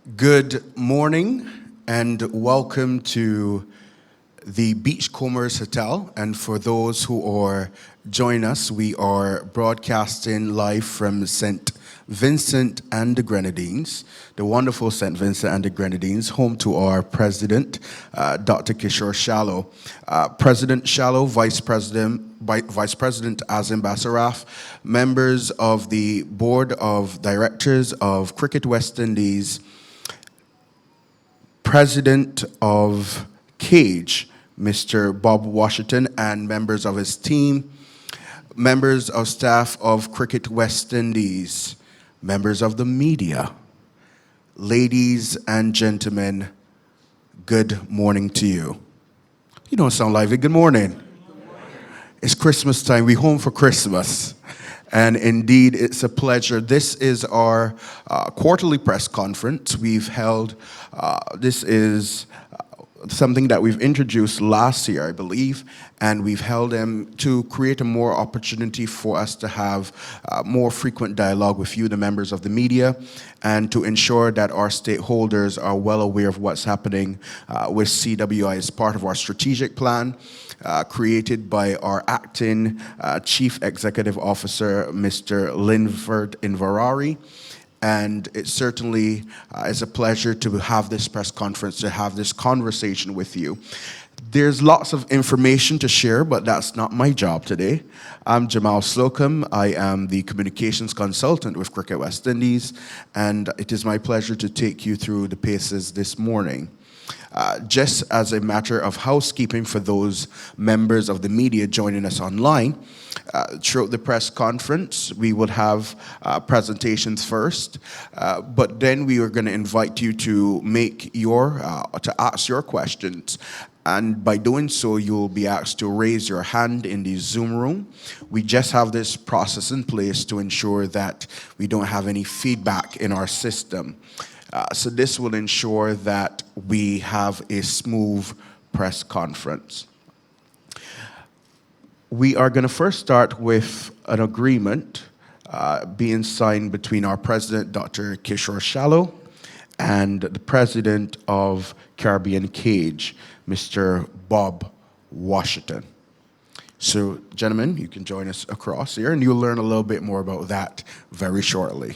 Good morning and welcome to the Beachcombers Hotel. And for those who are joining us, we are broadcasting live from St. Vincent and the Grenadines, the wonderful St. Vincent and the Grenadines, home to our president, Dr. Kishore Shallow. President Shallow, Vice President Azim Basaraf, members of the Board of Directors of Cricket West Indies, President of Cage, Mr. Bob Washington, and members of his team, members of staff of Cricket West Indies, members of the media, ladies and gentlemen, good morning to you. You don't sound lively. Good morning. It's Christmas time. We're home for Christmas. And indeed, it's a pleasure. This is our quarterly press conference. This is something that we've introduced last year, I believe, and we've held them to create a more opportunity for us to have more frequent dialogue with you, the members of the media, and to ensure that our stakeholders are well aware of what's happening with CWI as part of our strategic plan created by our acting Chief Executive Officer, Mr. Linford Inverari. And it certainly is a pleasure to have this press conference, to have this conversation with you. There's lots of information to share, but that's not my job today. I'm Jamal Slocum. I am the communications consultant with Cricket West Indies, and it is my pleasure to take you through the paces this morning. Just as a matter of housekeeping for those members of the media joining us online, throughout the press conference, we would have presentations first, but then we are going to invite you to to ask your questions. And by doing so, you'll be asked to raise your hand in the Zoom room. We just have this process in place to ensure that we don't have any feedback in our system. So this will ensure that we have a smooth press conference. We are going to first start with an agreement being signed between our president, Dr. Kishore Shallow, and the president of Caribbean Cage, Mr. Bob Washington. So, gentlemen, you can join us across here, and you'll learn a little bit more about that very shortly.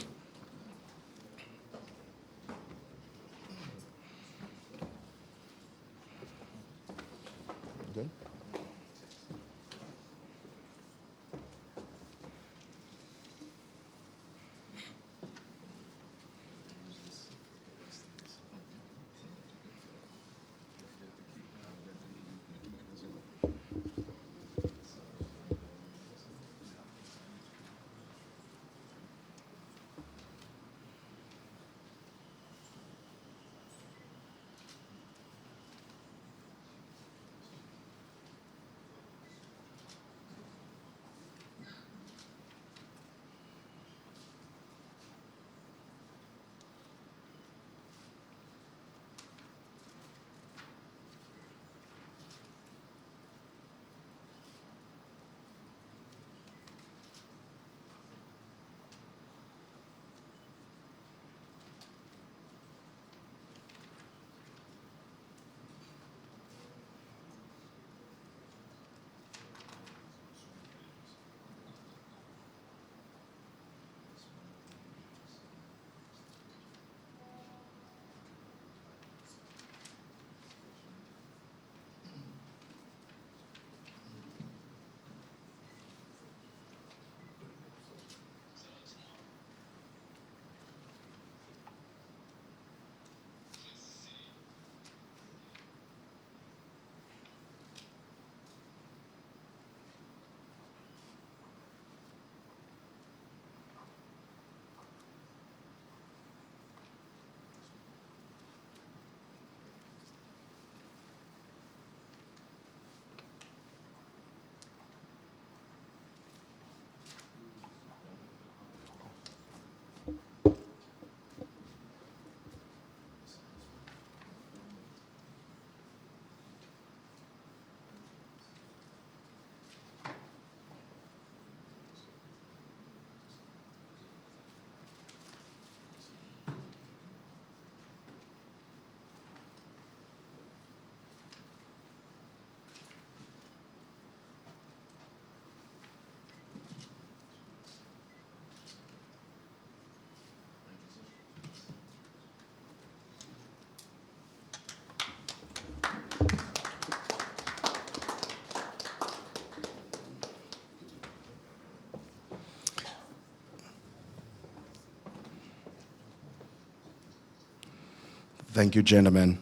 Thank you, gentlemen.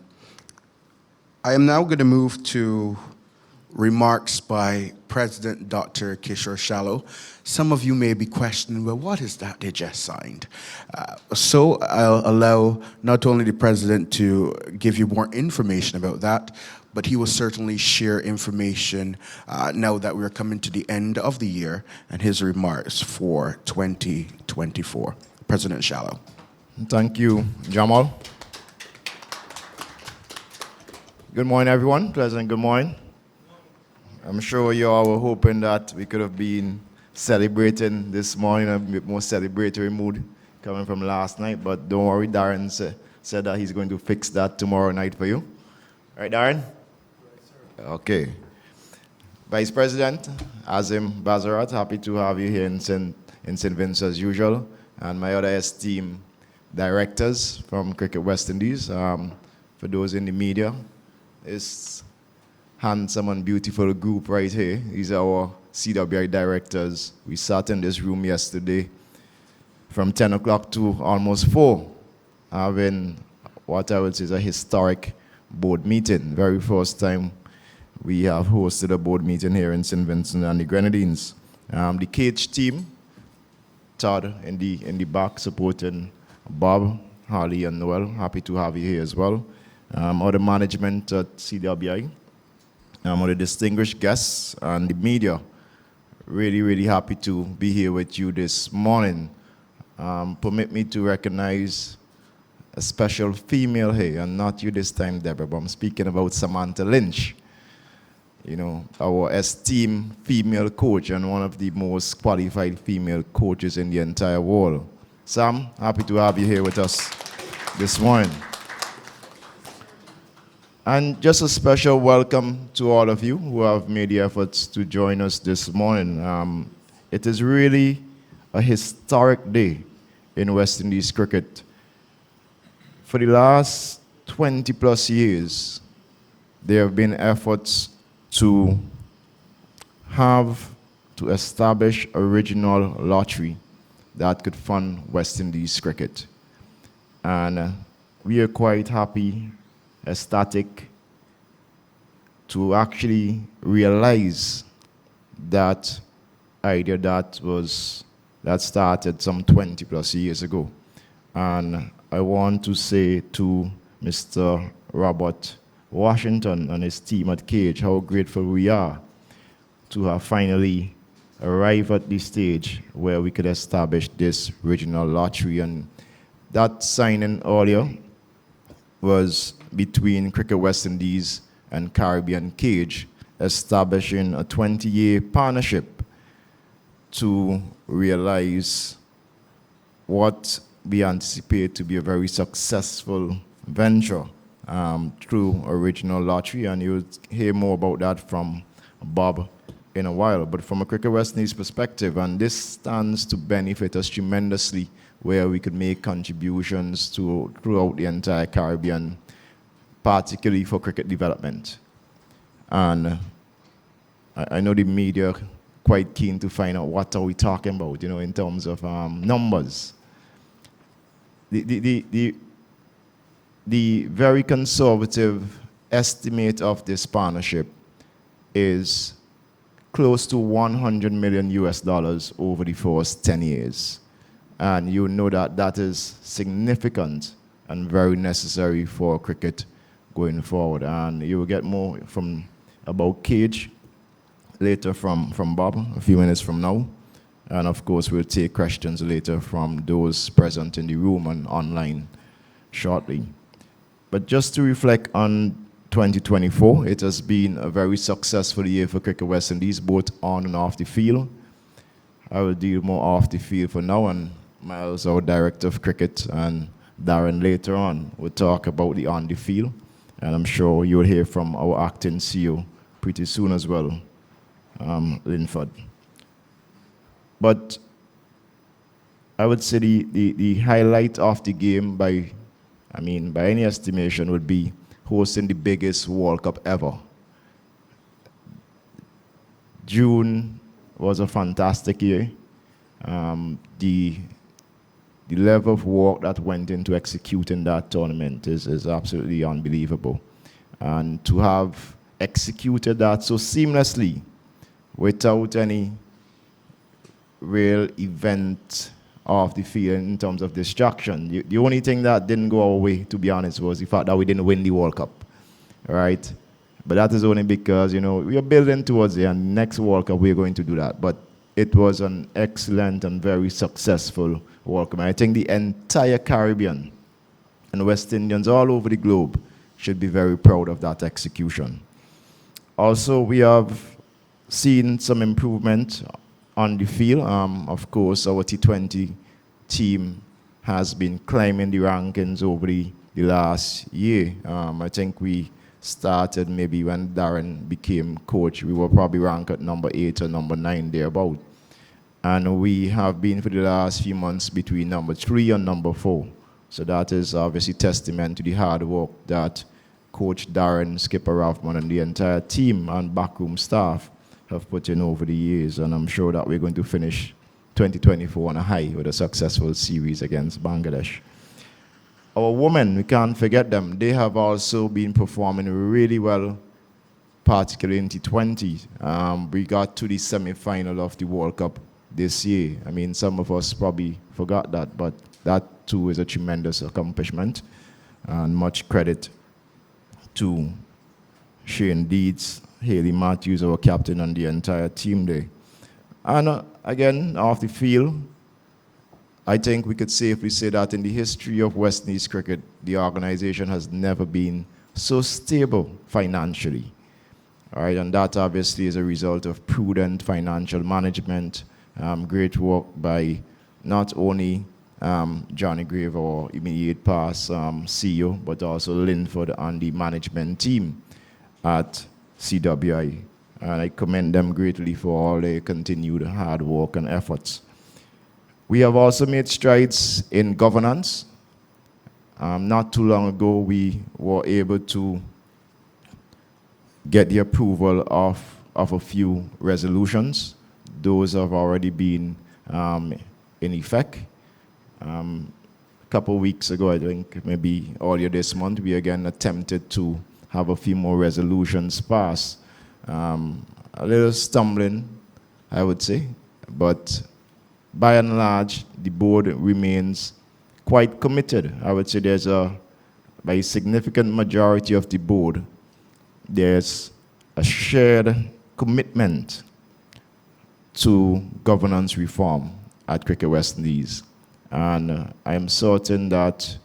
I am now going to move to remarks by President Dr. Kishore Shallow. Some of you may be questioning, well, what is that they just signed? So I'll allow not only the President to give you more information about that, but he will certainly share information now that we're coming to the end of the year and his remarks for 2024. President Shallow. Thank you, Jamal. Good morning, everyone. Pleasant good morning. I'm sure you all were hoping that we could have been celebrating this morning, a bit more celebratory mood coming from last night, but don't worry, Darren said that he's going to fix that tomorrow night for you. Right, Darren? Right, okay. Vice President Azim Bazarat, happy to have you here in St. Vincent as usual, and my other esteemed directors from Cricket West Indies. For those in the media, this handsome and beautiful group right here. These are our CWI directors. We sat in this room yesterday from 10 o'clock to almost 4, having what I would say is a historic board meeting. Very first time we have hosted a board meeting here in St. Vincent and the Grenadines. The Cage team, Todd in the back supporting Bob, Harley, and Noel. Happy to have you here as well. Other management at CWI, other distinguished guests, and the media. Really, really happy to be here with you this morning. Permit me to recognize a special female here, and not you this time, Deborah, but I'm speaking about Samantha Lynch. You know, our esteemed female coach and one of the most qualified female coaches in the entire world. Sam, happy to have you here with us this morning. And just a special welcome to all of you who have made the efforts to join us this morning. It is really a historic day in West Indies cricket. For the last 20 plus years, there have been efforts to establish a regional lottery that could fund West Indies cricket. And we are quite happy, ecstatic, to actually realize that idea that started some 20 plus years ago. And I want to say to Mr. Robert Washington and his team at Cage how grateful we are to have finally arrived at the stage where we could establish this regional lottery. And that signing earlier was between Cricket West Indies and Caribbean Cage, establishing a 20-year partnership to realize what we anticipate to be a very successful venture through a regional lottery, and you'll hear more about that from Bob in a while. But from a Cricket West Indies perspective, and this stands to benefit us tremendously, where we could make contributions throughout the entire Caribbean, particularly for cricket development. And I know the media are quite keen to find out what are we talking about, you know, in terms of numbers. The very conservative estimate of this partnership is close to $100 million over the first 10 years. And you know that that is significant and very necessary for cricket going forward. And you will get more about Cage later from Bob, a few minutes from now. And of course, we'll take questions later from those present in the room and online shortly. But just to reflect on 2024, it has been a very successful year for Cricket West Indies, both on and off the field. I will deal more off the field for now, and Miles, our Director of Cricket, and Darren later on will talk about the on the field. And I'm sure you'll hear from our acting CEO pretty soon as well, Linford. But I would say the highlight of the game by any estimation would be hosting the biggest World Cup ever. June was a fantastic year. The the level of work that went into executing that tournament is absolutely unbelievable. And to have executed that so seamlessly without any real event off the field in terms of distraction. The only thing that didn't go our way, to be honest, was the fact that we didn't win the World Cup, right? But that is only because, we are building towards it, and next World Cup we're going to do that. But it was an excellent and very successful World Cup. And I think the entire Caribbean and West Indians all over the globe should be very proud of that execution. Also, we have seen some improvement on the field. Of course, our T20 team has been climbing the rankings over the last year. I think we started maybe when Darren became coach. We were probably ranked at number 8 or number 9 thereabout. And we have been for the last few months between number 3 and number 4. So that is obviously testament to the hard work that Coach Darren, Skipper Raffman, and the entire team and backroom staff have put in over the years. And I'm sure that we're going to finish 2024 on a high with a successful series against Bangladesh. Our women, we can't forget them. They have also been performing really well, particularly in T20. We got to the semi-final of the World Cup this year. I mean, some of us probably forgot that, but that too is a tremendous accomplishment. And much credit to Shane Deeds, Haley Matthews, our captain, and the entire team there. And again, off the field, I think we could safely say that in the history of West Indies cricket, the organization has never been so stable financially. All right, and that obviously is a result of prudent financial management, great work by not only Johnny Grave, our immediate past CEO, but also Linford and the management team at CWI. And I commend them greatly for all their continued hard work and efforts. We have also made strides in governance. Not too long ago, we were able to get the approval of a few resolutions. Those have already been in effect. A couple of weeks ago, I think maybe earlier this month, we again attempted to have a few more resolutions passed. A little stumbling, I would say, but by and large, the board remains quite committed. I would say by a significant majority of the board, there's a shared commitment to governance reform at Cricket West Indies. And I am certain that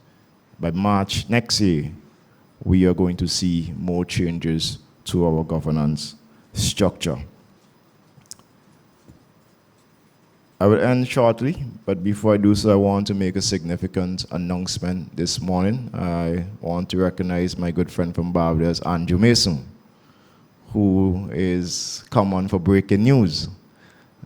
by March next year, we are going to see more changes to our governance structure. I will end shortly, but before I do so, I want to make a significant announcement this morning. I want to recognize my good friend from Barbados, Andrew Mason, who is common for breaking news.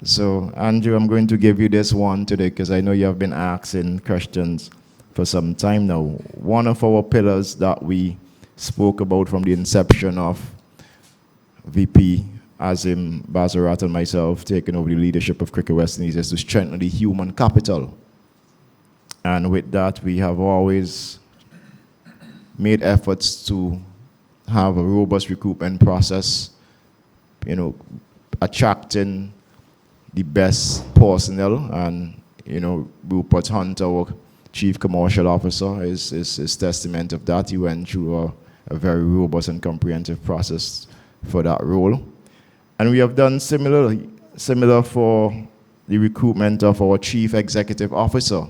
So, Andrew, I'm going to give you this one today because I know you have been asking questions for some time now. One of our pillars that we spoke about from the inception of VP Azim Bazarat and myself taking over the leadership of Cricket West Indies is to strengthen the human capital. And with that, we have always made efforts to have a robust recruitment process, attracting the best personnel. And, Rupert Hunt, our Chief Commercial Officer, is testament of that. He went through a very robust and comprehensive process for that role. And we have done similar for the recruitment of our Chief Executive Officer,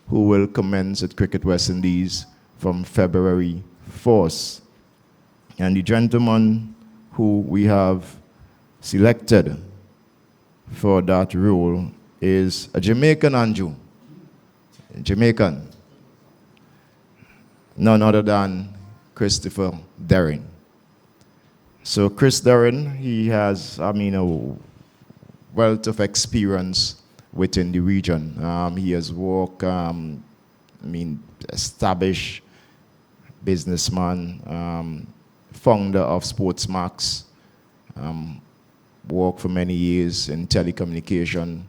who will commence at Cricket West Indies from February 1st. And the gentleman who we have selected for that role is a Jamaican, Andrew. Jamaican. None other than Christopher Derring. So Chris Derring, he has, a wealth of experience within the region. He has worked, established businessman, founder of Sportsmax, worked for many years in telecommunication,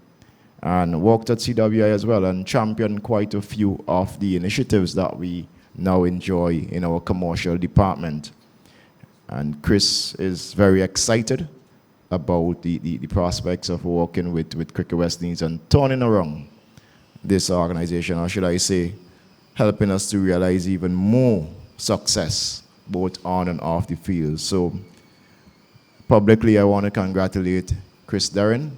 and worked at CWI as well and championed quite a few of the initiatives that we now enjoy in our commercial department. And Chris is very excited about the prospects of working with Cricket West Indies and turning around this organization, or should I say, helping us to realize even more success, both on and off the field. So publicly, I want to congratulate Chris Darren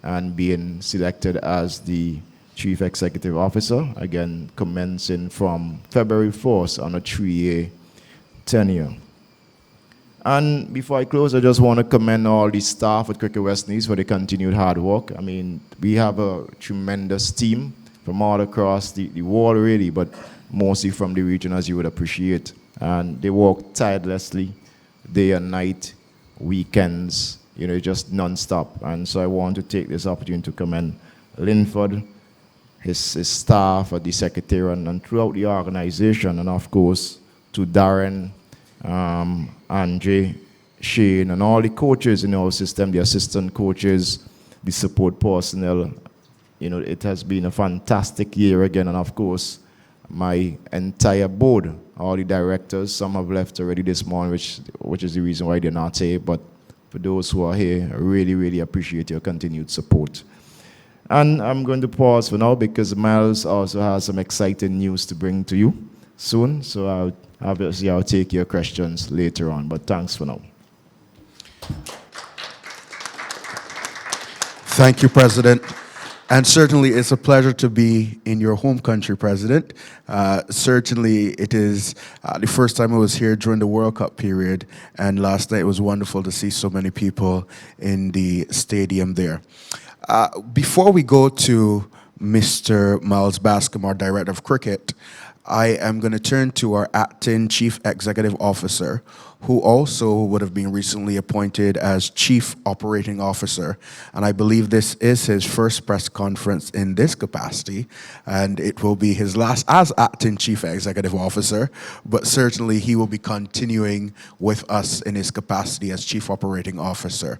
and being selected as the Chief Executive Officer, again, commencing from February 4th on a 3-year tenure. And before I close, I just want to commend all the staff at Cricket West Indies for the continued hard work. I mean, we have a tremendous team from all across the world, really, but mostly from the region, as you would appreciate. And they work tirelessly, day and night, weekends, just non-stop. And so I want to take this opportunity to commend Linford, his staff, the secretary, and throughout the organization, and of course, to Darren, Andre, Shane, and all the coaches in our system, the assistant coaches, the support personnel. It has been a fantastic year again, and of course, my entire board, all the directors, some have left already this morning, which is the reason why they're not here, but for those who are here, I really, really appreciate your continued support. And I'm going to pause for now because Miles also has some exciting news to bring to you soon, so I'll take your questions later on, but thanks for now. Thank you, President. And certainly it's a pleasure to be in your home country, President. Certainly it is the first time I was here during the World Cup period, and last night it was wonderful to see so many people in the stadium there. Before we go to Mr. Miles Bascom, our Director of Cricket, I am going to turn to our acting Chief Executive Officer, who also would have been recently appointed as Chief Operating Officer. And I believe this is his first press conference in this capacity, and it will be his last as acting Chief Executive Officer, but certainly he will be continuing with us in his capacity as Chief Operating Officer.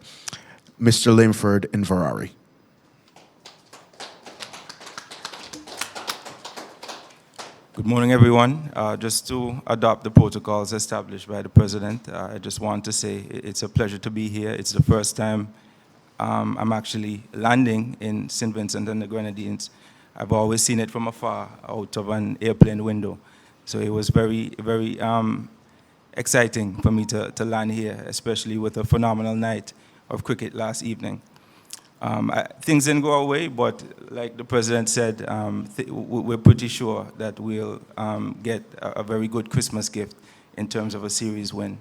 Mr. Linford Inverari. Good morning, everyone. Just to adopt the protocols established by the President, I just want to say it's a pleasure to be here. It's the first time I'm actually landing in St. Vincent and the Grenadines. I've always seen it from afar, out of an airplane window. So it was very, very exciting for me to land here, especially with a phenomenal night of cricket last evening. Things didn't go our way, but like the President said, we're pretty sure that we'll get a very good Christmas gift in terms of a series win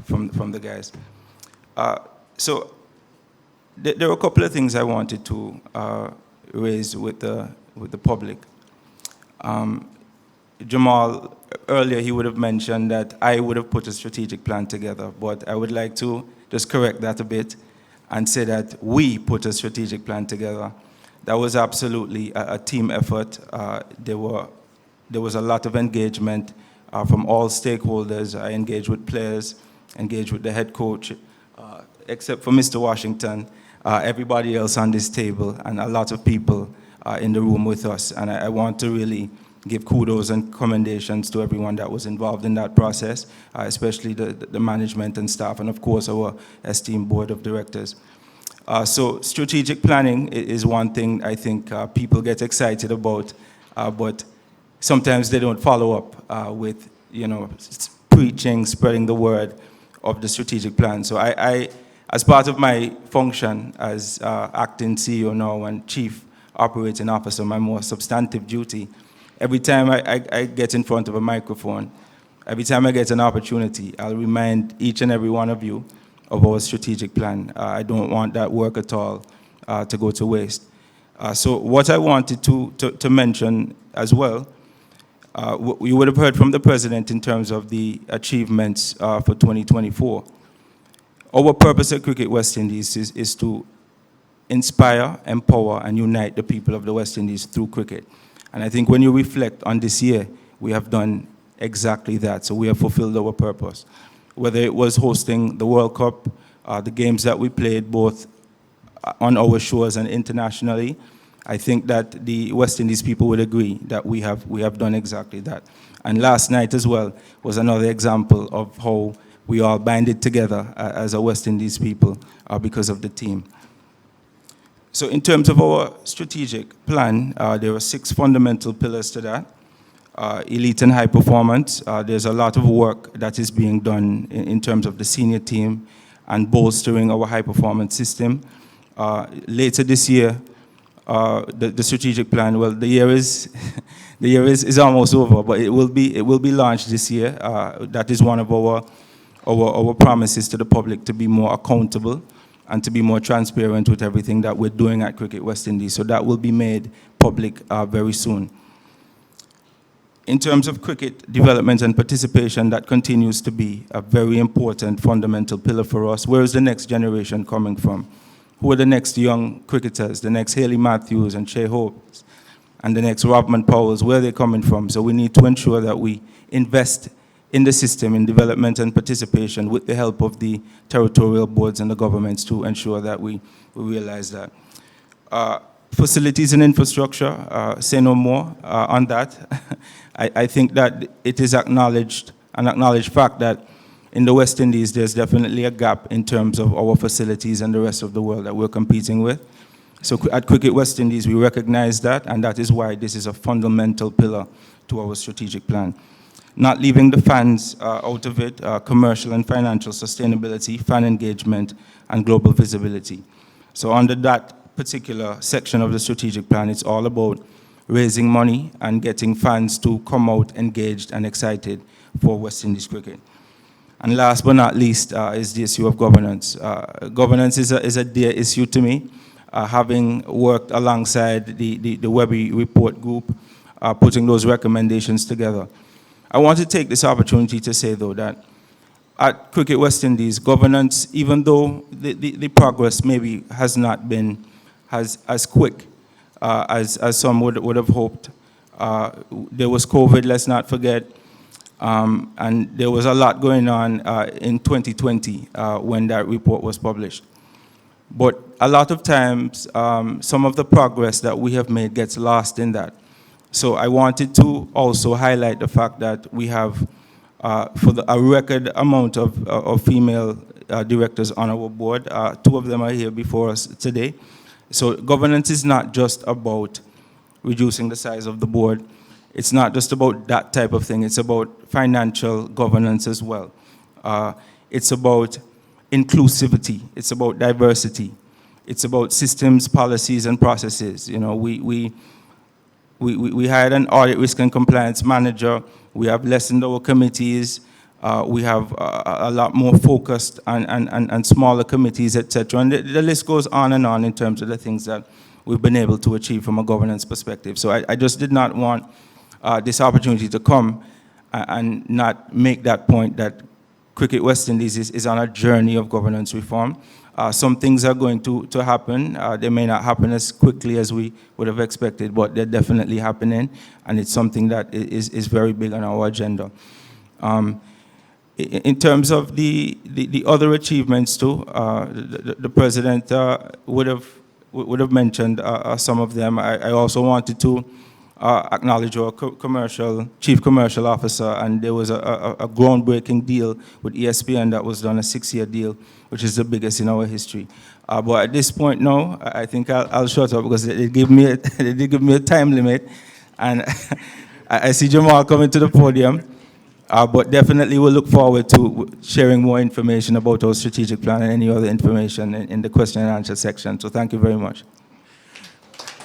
from the guys. So there are a couple of things I wanted to raise with the public. Jamal, earlier he would have mentioned that I would have put a strategic plan together, but I would like to just correct that a bit and say that we put a strategic plan together. That was absolutely a team effort. There was a lot of engagement from all stakeholders. I engaged with players, engaged with the head coach, except for Mr. Washington, everybody else on this table, and a lot of people in the room with us. And I want to really give kudos and commendations to everyone that was involved in that process, especially the management and staff, and of course our esteemed board of directors. So strategic planning is one thing I think people get excited about, but sometimes they don't follow up with, preaching, spreading the word of the strategic plan. So I as part of my function as acting CEO now and Chief Operating Officer, my more substantive duty, every time I get in front of a microphone, every time I get an opportunity, I'll remind each and every one of you of our strategic plan. I don't want that work at all to go to waste. So what I wanted to mention as well, you would have heard from the President in terms of the achievements for 2024. Our purpose at Cricket West Indies is to inspire, empower, and unite the people of the West Indies through cricket. And I think when you reflect on this year, we have done exactly that. So we have fulfilled our purpose. Whether it was hosting the World Cup, the games that we played both on our shores and internationally. I think that the West Indies people would agree that we have done exactly that. And last night as well was another example of how we all banded together as a West Indies people because of the team. So in terms of our strategic plan, there are 6 fundamental pillars to that. Elite and high performance, there's a lot of work that is being done in terms of the senior team and bolstering our high performance system. Later this year, the strategic plan, well, the year is the year is almost over, but it will be launched this year. That is one of our promises to the public, to be more accountable and to be more transparent with everything that we're doing at Cricket West Indies. So that will be made public very soon. In terms of cricket development and participation, that continues to be a very important fundamental pillar for us. Where is the next generation coming from? Who are the next young cricketers, the next Haley Matthews and Shea Hopes, and the next Robman Powells? Where are they coming from? So we need to ensure that we invest in the system, in development and participation, with the help of the territorial boards and the governments, to ensure that we realize that. Facilities and infrastructure, say no more on that. I think that it is an acknowledged fact that in the West Indies there's definitely a gap in terms of our facilities and the rest of the world that we're competing with. So at Cricket West Indies we recognize that, and that is why this is a fundamental pillar to our strategic plan. Not leaving the fans out of it, commercial and financial sustainability, fan engagement, and global visibility. So under that particular section of the strategic plan, it's all about raising money and getting fans to come out engaged and excited for West Indies cricket. And last but not least is the issue of governance. Governance is a dear issue to me, having worked alongside the Webby report group, putting those recommendations together. I want to take this opportunity to say, though, that at Cricket West Indies, governance, even though the progress maybe has not been as quick as some would have hoped. There was COVID, let's not forget, and there was a lot going on in 2020 when that report was published. But a lot of times, some of the progress that we have made gets lost in that. So I wanted to also highlight the fact that we have, a record amount of female directors on our board. 2 of them are here before us today. So governance is not just about reducing the size of the board. It's not just about that type of thing. It's about financial governance as well. It's about inclusivity. It's about diversity. It's about systems, policies, and processes. You know, we hired an audit risk and compliance manager. We have lessened our committees. We have a lot more focused and smaller committees, etc. And the list goes on and on in terms of the things that we've been able to achieve from a governance perspective. So I just did not want this opportunity to come and not make that point that Cricket West Indies is on a journey of governance reform. Some things are going to happen. They may not happen as quickly as we would have expected, but they're definitely happening, and it's something that is very big on our agenda. In terms of the other achievements too, the president would have mentioned some of them. I also wanted to acknowledge our chief commercial officer, and there was a groundbreaking deal with ESPN that was done, a 6-year deal, which is the biggest in our history. But at this point now, I think I'll shut up because they did give me a time limit, and I see Jamal coming to the podium. But definitely we'll look forward to sharing more information about our strategic plan and any other information in the question and answer section. So thank you very much.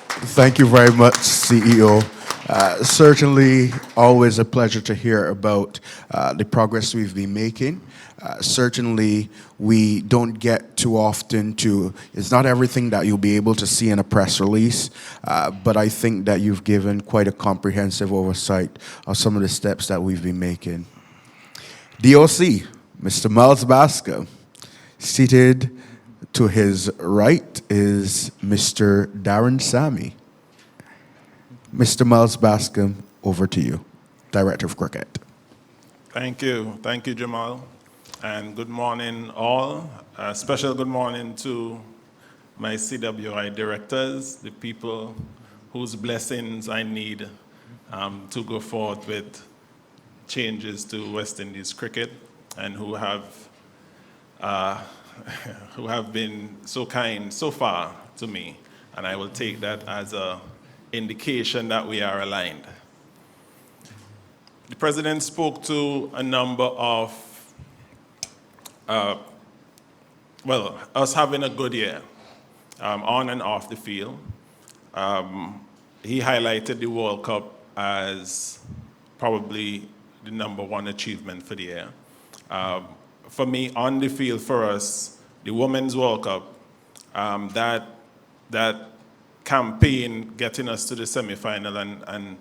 Thank you very much, CEO. Certainly always a pleasure to hear about the progress we've been making. Certainly we don't get too often to, it's not everything that you'll be able to see in a press release, but I think that you've given quite a comprehensive oversight of some of the steps that we've been making. DOC, Mr. Miles Bascom. Seated to his right is Mr. Darren Sammy. Mr. Miles Bascom, over to you, Director of Cricket. Thank you. Thank you, Jamal. And good morning, all. A special good morning to my CWI directors, the people whose blessings I need to go forth with changes to West Indies cricket, and who have who have been so kind so far to me, and I will take that as an indication that we are aligned. The President spoke to a number of, us having a good year, on and off the field. He highlighted the World Cup as probably the #1 achievement for the year. For me, on the field for us, the Women's World Cup, that campaign getting us to the semi-final and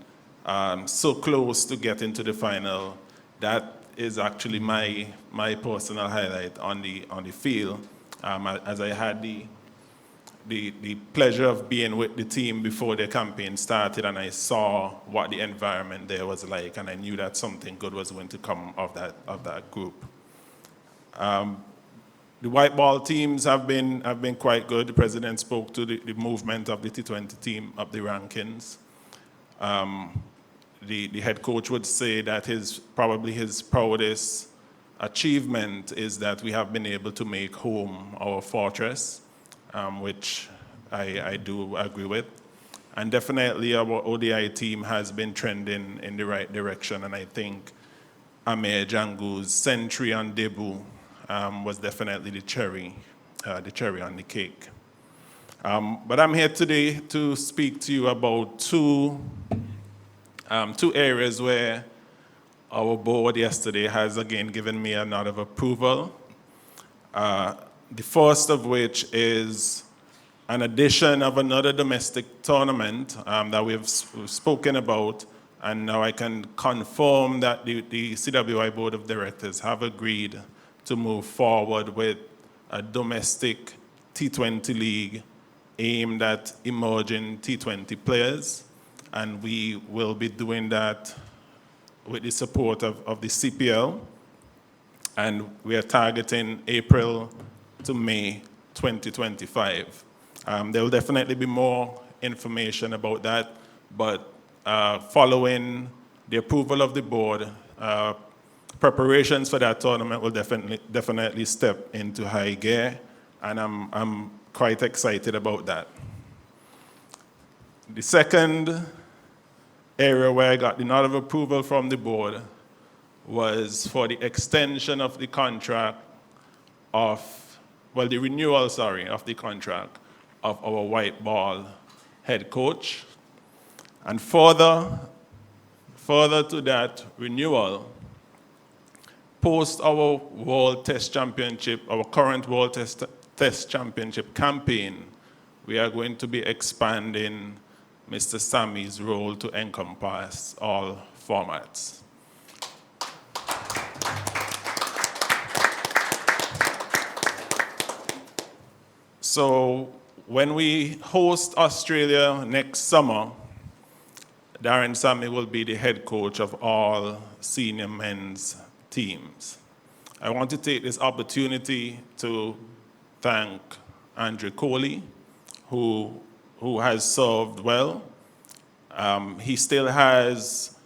so close to getting to the final, that is actually my personal highlight on the field. As I had the pleasure of being with the team before the campaign started, and I saw what the environment there was like, and I knew that something good was going to come of that group. The white ball teams have been quite good. The President spoke to the movement of the T20 team up the rankings. The head coach would say that probably his proudest achievement is that we have been able to make home our fortress, which I do agree with. And definitely our ODI team has been trending in the right direction, and I think Amir Jangu's century on debut was definitely the cherry on the cake. But I'm here today to speak to you about two areas where our board yesterday has again given me a nod of approval. The first of which is an addition of another domestic tournament that we've spoken about, and now I can confirm that the CWI Board of Directors have agreed to move forward with a domestic T20 league aimed at emerging T20 players, and we will be doing that with the support of the CPL, and we are targeting April to May 2025. There will definitely be more information about that, but following the approval of the board, preparations for that tournament will definitely step into high gear, and I'm quite excited about that. The second area where I got the nod of approval from the board was for the extension of the contract the renewal, of the contract of our white ball head coach. And further to that renewal, post our World Test Championship, our current World Test Championship campaign, we are going to be expanding Mr. Sammy's role to encompass all formats. So when we host Australia next summer, Darren Sammy will be the head coach of all senior men's teams. I want to take this opportunity to thank Andrew Coley, who has served well. He still has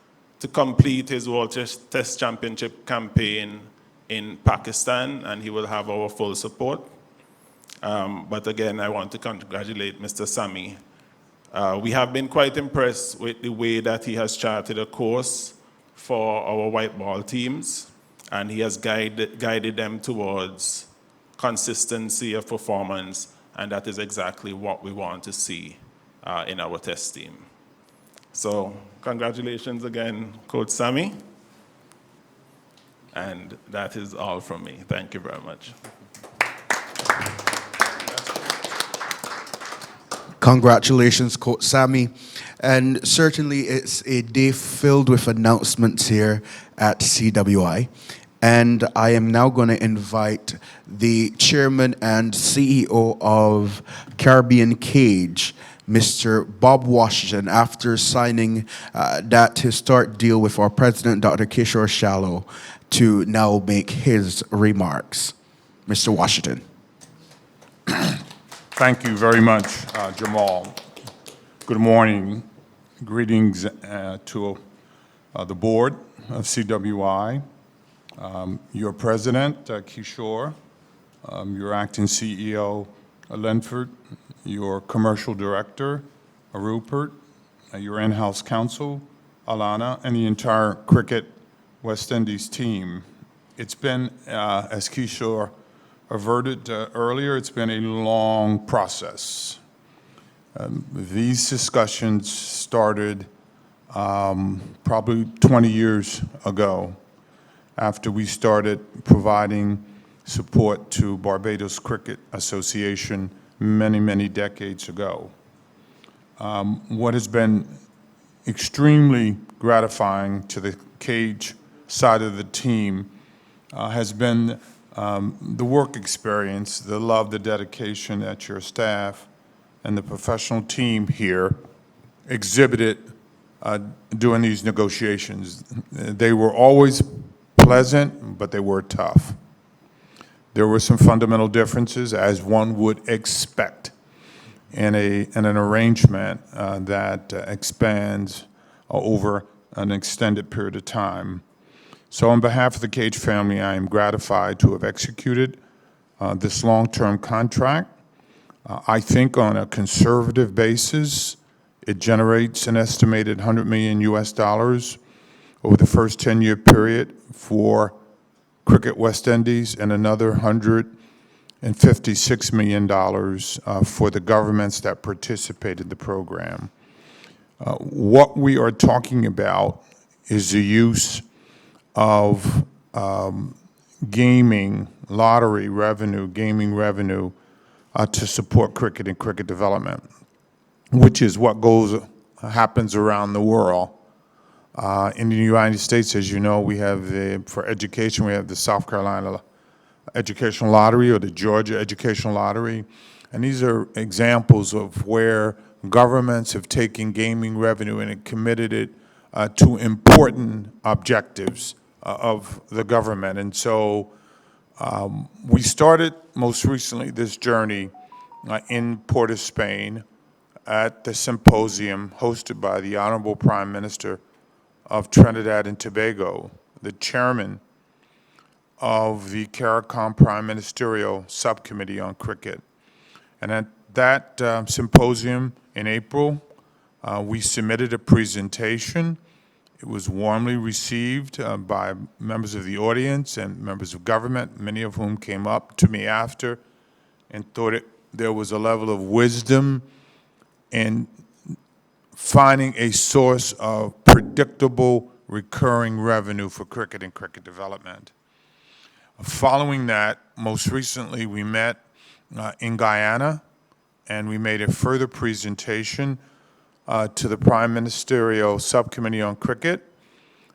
to complete his World Test Championship campaign in Pakistan, and he will have our full support. But again, I want to congratulate Mr. Sammy. We have been quite impressed with the way that he has charted a course for our white ball teams, and he has guided them towards consistency of performance, and that is exactly what we want to see in our test team. So congratulations again, Coach Sammy. And that is all from me. Thank you very much. Congratulations, Coach Sammy. And certainly it's a day filled with announcements here at CWI. And I am now going to invite the chairman and CEO of Caribbean Cage, Mr. Bob Washington, after signing that historic deal with our president, Dr. Kishore Shallow, to now make his remarks. Mr. Washington. Thank you very much, Jamal. Good morning. Greetings to the board of CWI, your president, Kishore, your acting CEO, Lenford, your commercial director, Rupert, your in-house counsel, Alana, and the entire Cricket West Indies team. It's been, as Kishore averted earlier, it's been a long process. These discussions started probably 20 years ago after we started providing support to Barbados Cricket Association many, many decades ago. What has been extremely gratifying to the cage side of the team has been the work experience, the love, the dedication that your staff and the professional team here exhibited during these negotiations. They were always pleasant, but they were tough. There were some fundamental differences, as one would expect in an arrangement that expands over an extended period of time. So on behalf of the Cage family, I am gratified to have executed this long-term contract. I think on a conservative basis, it generates an estimated $100 million over the first 10-year period for Cricket West Indies and another $156 million for the governments that participate in the program. What we are talking about is the use of gaming, lottery revenue, gaming revenue to support cricket and cricket development, which is what happens around the world. In the United States, as you know, we have for education, we have the South Carolina Educational Lottery or the Georgia Educational Lottery. And these are examples of where governments have taken gaming revenue and committed it to important objectives of the government. And so we started most recently this journey in Port of Spain at the symposium hosted by the Honorable Prime Minister of Trinidad and Tobago, the chairman of the CARICOM Prime Ministerial Subcommittee on Cricket. And at that symposium in April, we submitted a presentation. It was warmly received by members of the audience and members of government, many of whom came up to me after and thought there was a level of wisdom in finding a source of predictable, recurring revenue for cricket and cricket development. Following that, most recently we met in Guyana, and we made a further presentation to the Prime Ministerial Subcommittee on Cricket,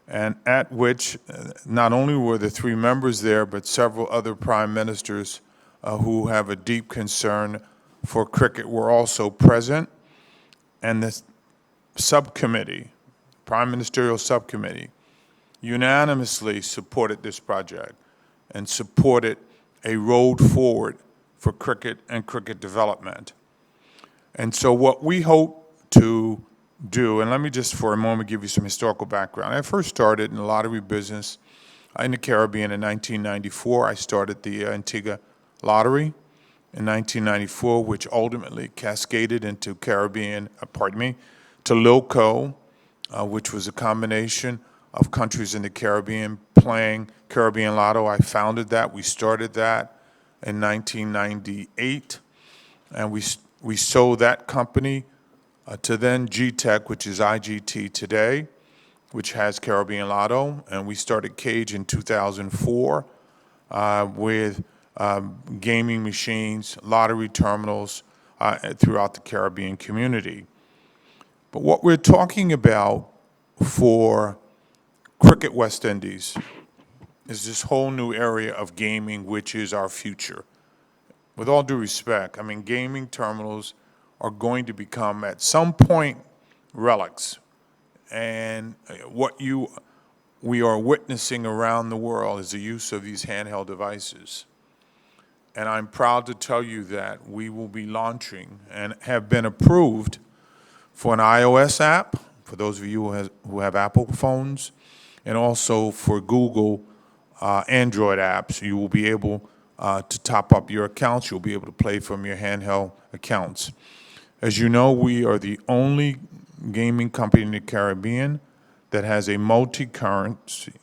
and at which not only were the three members there, but several other prime ministers who have a deep concern for cricket were also present. And the subcommittee, Prime Ministerial Subcommittee, unanimously supported this project and supported a road forward for cricket and cricket development. And so what we hope to do, and let me just for a moment give you some historical background. I first started in the lottery business in the Caribbean in 1994. I started the Antigua Lottery in 1994, which ultimately cascaded into to LILCO, which was a combination of countries in the Caribbean playing Caribbean Lotto. I founded that. We started that in 1998, and we sold that company to then GTEC, which is IGT today, which has Caribbean Lotto, and we started Cage in 2004 with gaming machines, lottery terminals throughout the Caribbean community. But what we're talking about for Cricket West Indies is this whole new area of gaming, which is our future. With all due respect, I mean, gaming terminals are going to become, at some point, relics. And what we are witnessing around the world is the use of these handheld devices. And I'm proud to tell you that we will be launching and have been approved for an iOS app, for those of you who have Apple phones, and also for Google Android apps. You will be able to top up your accounts. You'll be able to play from your handheld accounts. As you know, we are the only gaming company in the Caribbean that has a multi-currency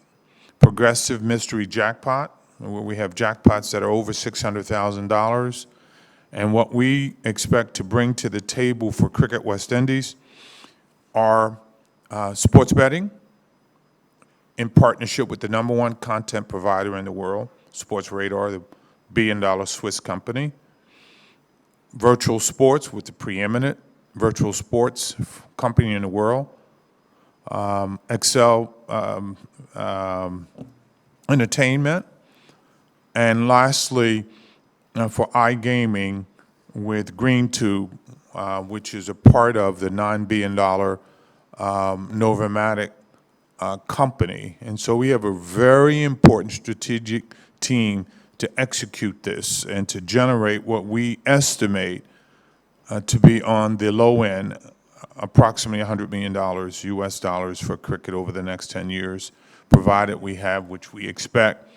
progressive mystery jackpot, where we have jackpots that are over $600,000. And what we expect to bring to the table for Cricket West Indies are sports betting in partnership with the #1 content provider in the world, Sports Radar, the billion-dollar Swiss company, virtual sports with the preeminent virtual sports company in the world, Excel Entertainment, and lastly, for iGaming with GreenTube, which is a part of the $9 billion Novomatic company. And so we have a very important strategic team to execute this and to generate what we estimate to be on the low end, approximately $100 million US dollars for cricket over the next 10 years, provided we have, which we expect,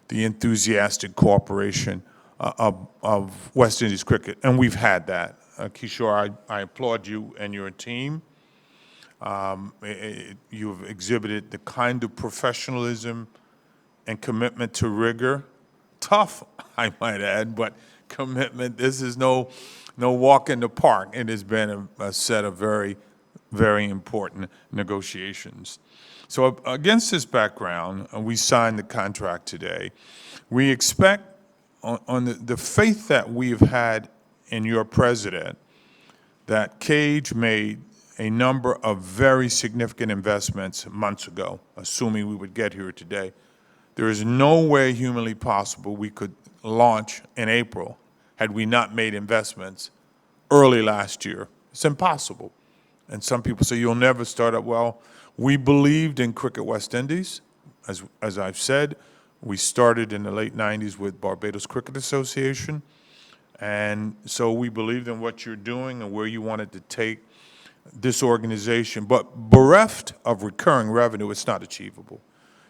the enthusiastic cooperation of West Indies cricket. And we've had that. Kishore, I applaud you and your team. You've exhibited the kind of professionalism and commitment to rigor. Tough, I might add, but commitment. This is no walk in the park. It has been a set of very, very important negotiations. So against this background, we signed the contract today. We expect, on the faith that we've had in your president, that Cage made a number of very significant investments months ago, assuming we would get here today. There is no way humanly possible we could launch in April had we not made investments early last year. It's impossible. And some people say, you'll never start up. Well, we believed in Cricket West Indies. As I've said, we started in the late 90s with Barbados Cricket Association. And so we believed in what you're doing and where you wanted to take this organization. But bereft of recurring revenue, it's not achievable.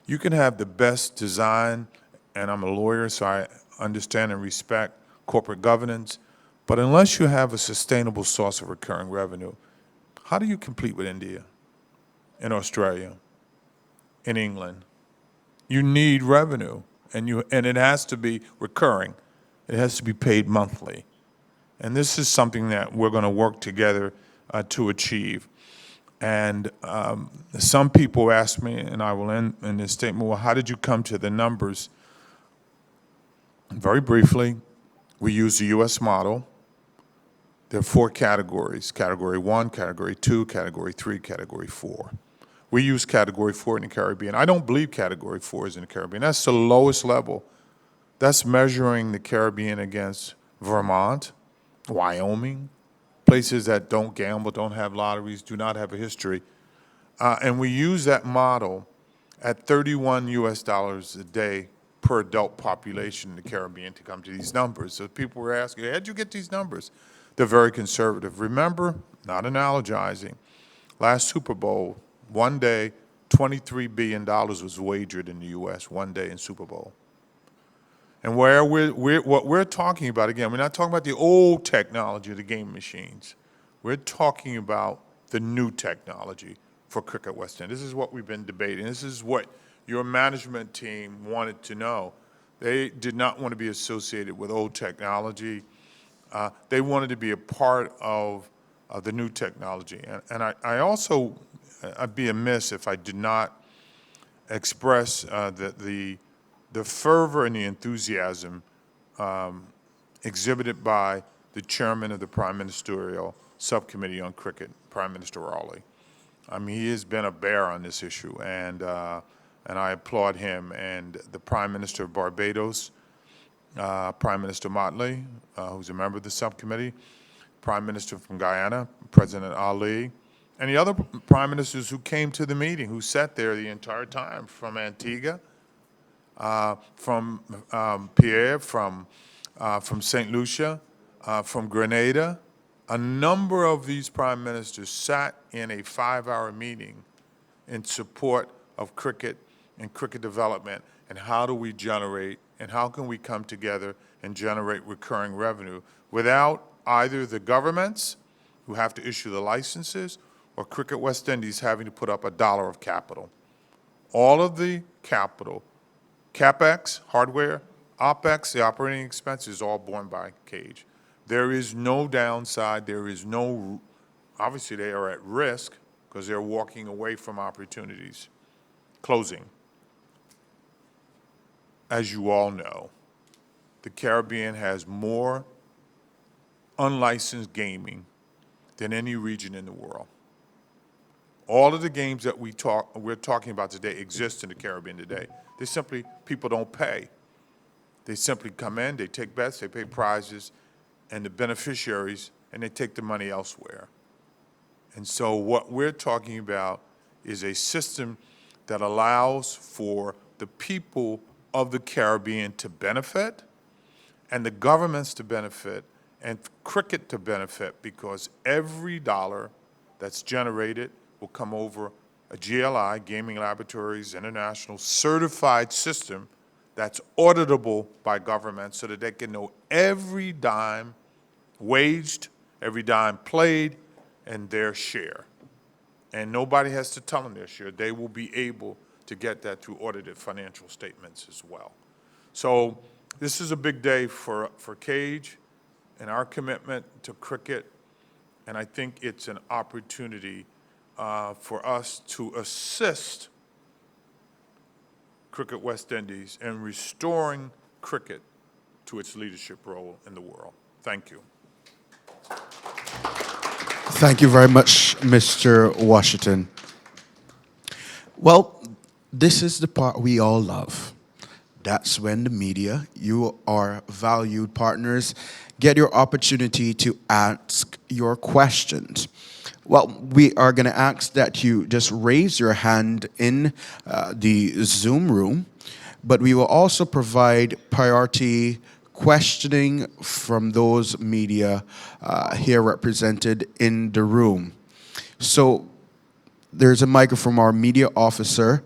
You can have the best design, and I'm a lawyer, so I understand and respect corporate governance, but unless you have a sustainable source of recurring revenue, how do you compete with India, in Australia, in England? You need revenue, and it has to be recurring. It has to be paid monthly. And this is something that we're going to work together to achieve. And some people ask me, and I will end in this statement, well, how did you come to the numbers? Very briefly, we use the U.S. model. There are 4 categories: Category 1, Category 2, Category 3, Category 4. We use Category 4 in the Caribbean. I don't believe Category 4 is in the Caribbean. That's the lowest level. That's measuring the Caribbean against Vermont, Wyoming, places that don't gamble, don't have lotteries, do not have a history. And we use that model at $31 US a day per adult population in the Caribbean to come to these numbers. So people were asking, how'd you get these numbers? They're very conservative. Remember, not analogizing, last Super Bowl, one day, $23 billion was wagered in the US, one day in Super Bowl. And what we're talking about, again, we're not talking about the old technology of the game machines. We're talking about the new technology for Cricket West End. This is what we've been debating. This is what your management team wanted to know. They did not want to be associated with old technology. They wanted to be a part of the new technology. And I also, I'd be amiss if I did not express the fervor and the enthusiasm exhibited by the chairman of the Prime Ministerial Subcommittee on Cricket, Prime Minister Raleigh. I mean, he has been a bear on this issue, and I applaud him. And the Prime Minister of Barbados, Prime Minister Motley, who's a member of the subcommittee, Prime Minister from Guyana, President Ali, and the other prime ministers who came to the meeting, who sat there the entire time, from Antigua, from Pierre, from from St. Lucia, from Grenada. A number of these prime ministers sat in a 5-hour meeting in support of cricket and cricket development, and how do we generate and how can we come together and generate recurring revenue without either the governments who have to issue the licenses or Cricket West Indies having to put up $1 of capital. All of the capital, CapEx, hardware, OpEx, the operating expenses, is all borne by Cage. There is no downside. There is no, obviously they are at risk because they're walking away from opportunities. Closing. As you all know, the Caribbean has more unlicensed gaming than any region in the world. All of the games that we're talking about today exist in the Caribbean today. They simply, people don't pay. They simply come in, they take bets, they pay prizes, and the beneficiaries, and they take the money elsewhere. And so what we're talking about is a system that allows for the people of the Caribbean to benefit and the governments to benefit and cricket to benefit, because every dollar that's generated will come over a GLI, Gaming Laboratories International, certified system that's auditable by government so that they can know every dime waged, every dime played, and their share. And nobody has to tell them their share. They will be able to get that through audited financial statements as well. So this is a big day for Cage and our commitment to cricket, and I think it's an opportunity for us to assist Cricket West Indies in restoring cricket to its leadership role in the world. Thank you. Thank you very much, Mr. Washington. Well, this is the part we all love. That's when the media, you are valued partners, get your opportunity to ask your questions. Well, we are going to ask that you just raise your hand in the Zoom room, but we will also provide priority questioning from those media here represented in the room. So there's a mic from our media officer.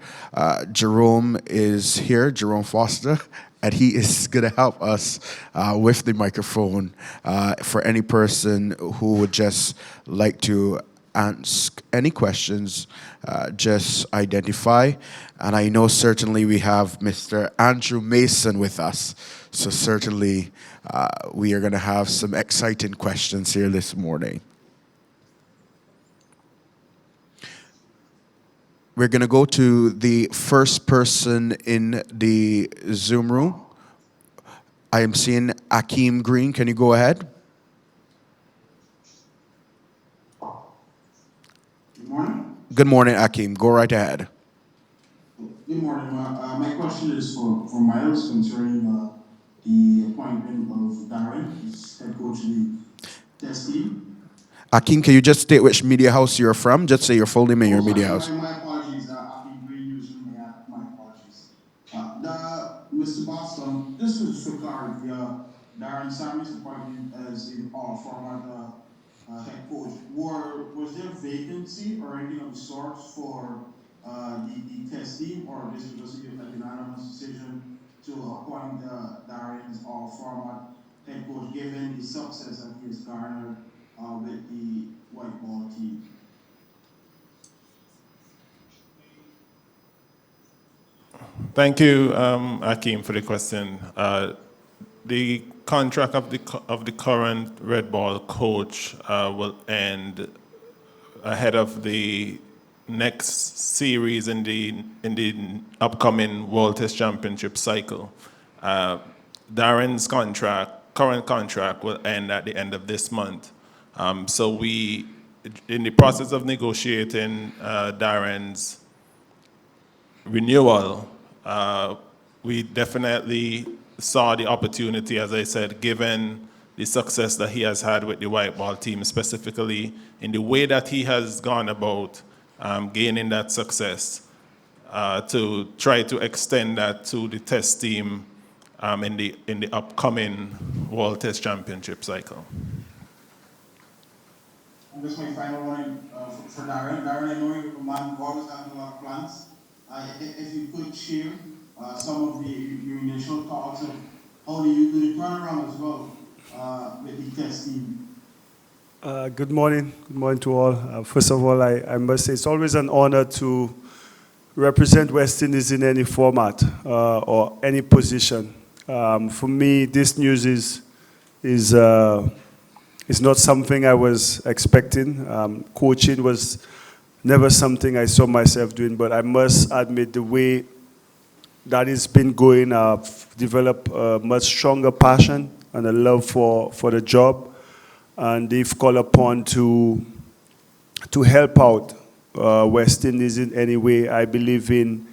Jerome is here, Jerome Foster, and he is going to help us with the microphone for any person who would just like to ask any questions, just identify. And I know certainly we have Mr. Andrew Mason with us. So certainly we are going to have some exciting questions here this morning. We're going to go to the first person in the Zoom room. I am seeing Akeem Green. Can you go ahead? Good morning. Good morning, Akeem. Go right ahead. Good morning. My question is for Miles concerning the appointment of Darren as head coach of the test team. Akeem, can you just state which media house you're from? Just say your full name and your media Sorry, house. my apologies. I've been using my apologies. Mr. Boston, just for clarity, Darren Sammy's appointment as the all-format head coach. Was there vacancy or anything of the sort for the test team, or this was just a unanimous decision to appoint Darren as all-format head coach, given the success that he has garnered with the white ball team? Thank you, Akeem, for the question. The contract of the current red ball coach will end ahead of the next series in the upcoming World Test Championship cycle. Darren's current contract, will end at the end of this month. So we, in the process of negotiating Darren's renewal, we definitely saw the opportunity, as I said, given the success that he has had with the white ball team, specifically in the way that he has gone about gaining that success, to try to extend that to the test team in the upcoming World Test Championship cycle. And this is my final one for Darren. Darren, I know you're a man who always having a lot of plans. If you could share some of your initial thoughts of how do you do the turnaround as well with the test team. Good morning. Good morning to all. First of all, I must say it's always an honor to represent West Indies in any format or any position. For me, this news is not something I was expecting. Coaching was never something I saw myself doing, but I must admit the way that it's been going, I've developed a much stronger passion and a love for the job. And they've called upon to help out West Indies in any way. I believe in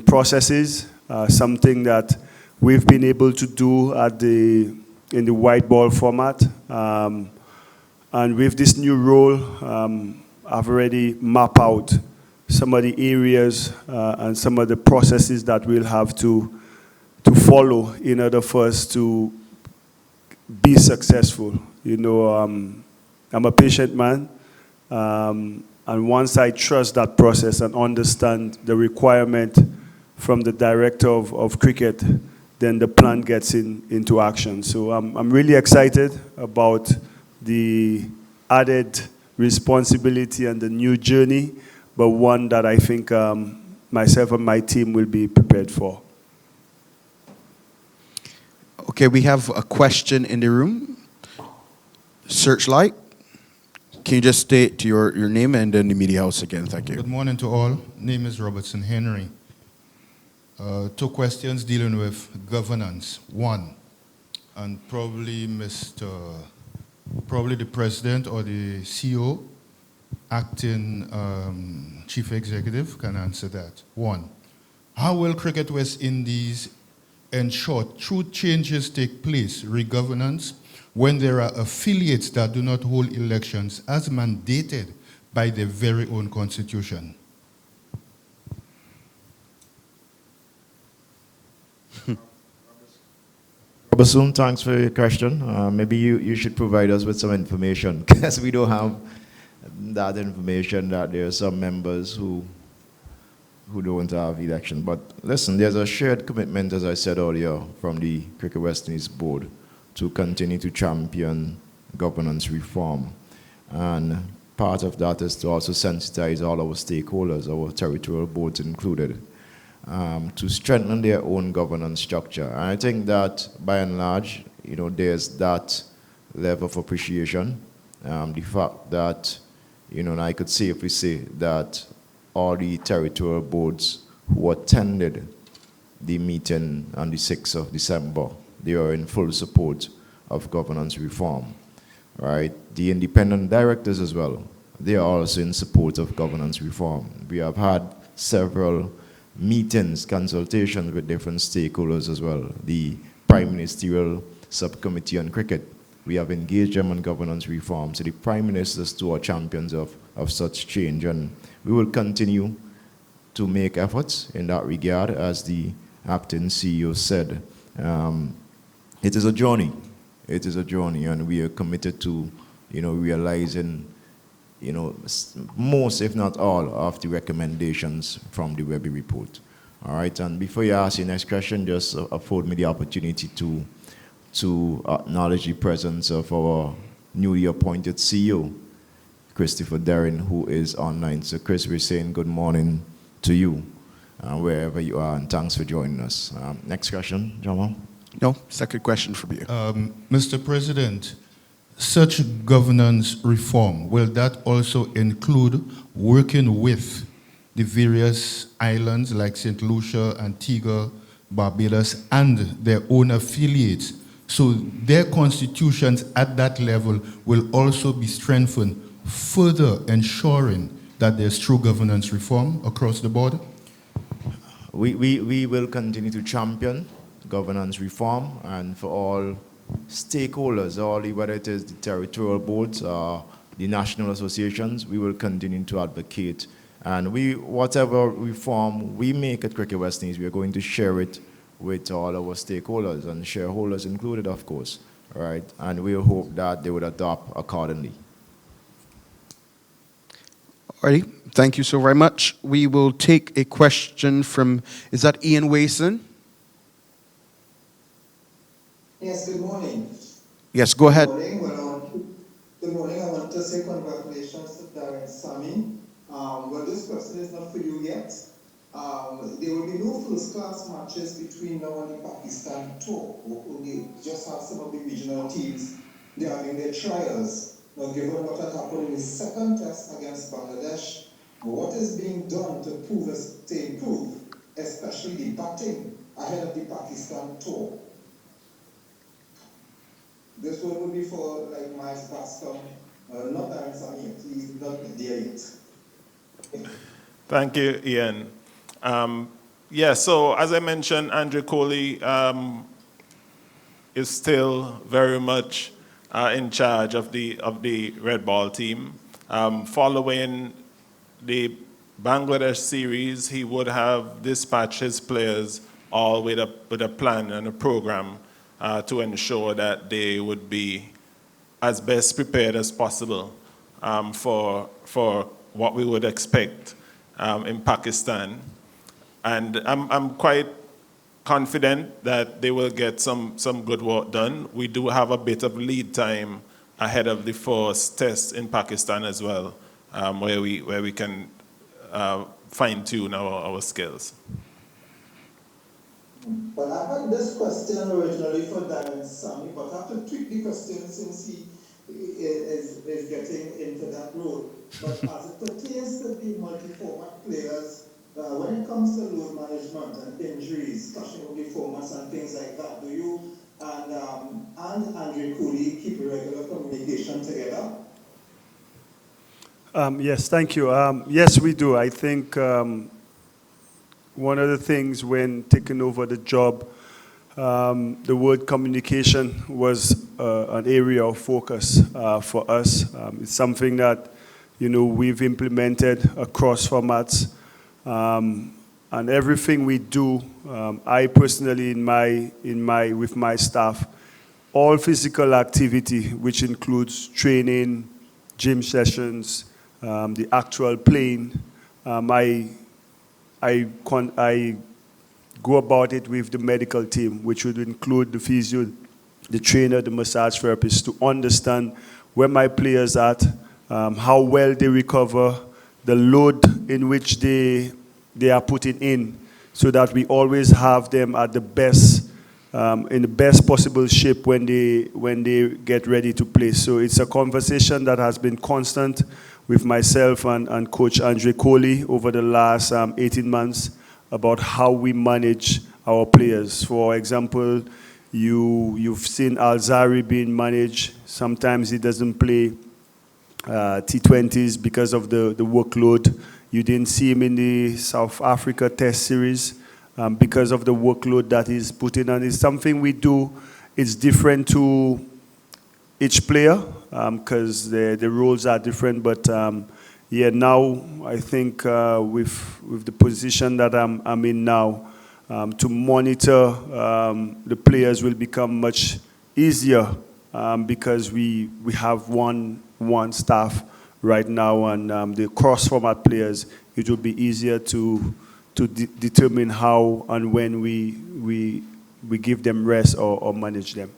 processes, something that we've been able to do in the white ball format. And with this new role, I've already mapped out some of the areas and some of the processes that we'll have to follow in order for us to be successful. You know, I'm a patient man, and once I trust that process and understand the requirement from the director of cricket, then the plan gets into action. So I'm really excited about the added responsibility and the new journey, but one that I think myself and my team will be prepared for. Okay, we have a question in the room. Searchlight. Can you just state your name and then the media house again? Thank you. Good morning to all. Name is Robertson Henry. Two questions dealing with governance. One, and probably the president or the CEO, acting chief executive can answer that. One, how will Cricket West Indies ensure true changes take place regarding governance when there are affiliates that do not hold elections as mandated by their very own constitution? Robertson, thanks for your question. Maybe you should provide us with some information, because we don't have that information that there are some members who don't have election. But listen, there's a shared commitment, as I said earlier, from the Cricket West Indies board to continue to champion governance reform. And part of that is to also sensitize all our stakeholders, our territorial boards included, to strengthen their own governance structure. And I think that, by and large, you know, there's that level of appreciation. The fact that, you know, and I could safely say that all the territorial boards who attended the meeting on the 6th of December, they are in full support of governance reform, right? The independent directors as well, they are also in support of governance reform. We have had several meetings, consultations with different stakeholders as well. The Prime Ministerial Subcommittee on Cricket, we have engaged them on governance reform. So the Prime Ministers too are champions of such change, and we will continue to make efforts in that regard. As the acting CEO said, it is a journey. It is a journey, and we are committed to, you know, realizing, you know, most, if not all, of the recommendations from the Webby report. All right, and before you ask your next question, just afford me the opportunity to acknowledge the presence of our newly appointed CEO, Christopher Darren, who is online. So Chris, we're saying good morning to you, wherever you are, and thanks for joining us. Next question, Jamal. No, second question from you. Mr. President, such governance reform, will that also include working with the various islands like St. Lucia, Antigua, Barbados, and their own affiliates, so their constitutions at that level will also be strengthened, further ensuring that there's true governance reform across the board? We will continue to champion governance reform, and for all stakeholders, whether it is the territorial boards or the national associations, we will continue to advocate. And whatever reform we make at Cricket West Indies, we are going to share it with all our stakeholders and shareholders included, of course, right? And we hope that they would adopt accordingly. Alrighty, thank you so very much. We will take a question from, is that Ian Wason? Yes, good morning. Yes, go ahead. Good morning. I want to say congratulations to Darren Sammy. Well, this question is not for you yet. There will be no first-class matches between now and the Pakistan tour. We just have some of the regional teams. They're having their trials. Now, given what had happened in the second test against Bangladesh, what is being done to improve, especially the batting ahead of the Pakistan tour? This one would be for like Miles Bascom, not Darren Sammy, he's not there yet. Thank you, Ian. Yeah, so as I mentioned, Andre Coley is still very much in charge of the red ball team. Following the Bangladesh series, he would have dispatched his players all with a plan and a program to ensure that they would be as best prepared as possible for what we would expect in Pakistan. And I'm quite confident that they will get some good work done. We do have a bit of lead time ahead of the first test in Pakistan as well, where we can fine-tune our skills. Well, I had this question originally for Darren Sammy, but I have to tweak the question since he is getting into that role. But as it pertains to the multi-format players, when it comes to load management and injuries, clashing of the formats and things like that, do you and Andre Cooley keep regular communication together? Yes, thank you. Yes, we do. I think one of the things when taking over the job, the word communication was an area of focus for us. It's something that, we've implemented across formats. And everything we do, I personally with my staff, all physical activity, which includes training, gym sessions, the actual playing, I go about it with the medical team, which would include the physio, the trainer, the massage therapist, to understand where my players are at, how well they recover, the load in which they are putting in, so that we always have them at the best, in the best possible shape when they get ready to play. So it's a conversation that has been constant with myself and Coach Andre Coley over the last 18 months about how we manage our players. For example, you've seen Alzari being managed. Sometimes he doesn't play T20s because of the workload. You didn't see him in the South Africa Test Series because of the workload that he's putting on. It's something we do. It's different to each player because the roles are different. But yeah, now I think with the position that I'm in now, to monitor the players will become much easier because we have one staff right now, and the cross-format players, it will be easier to determine how and when we give them rest or manage them.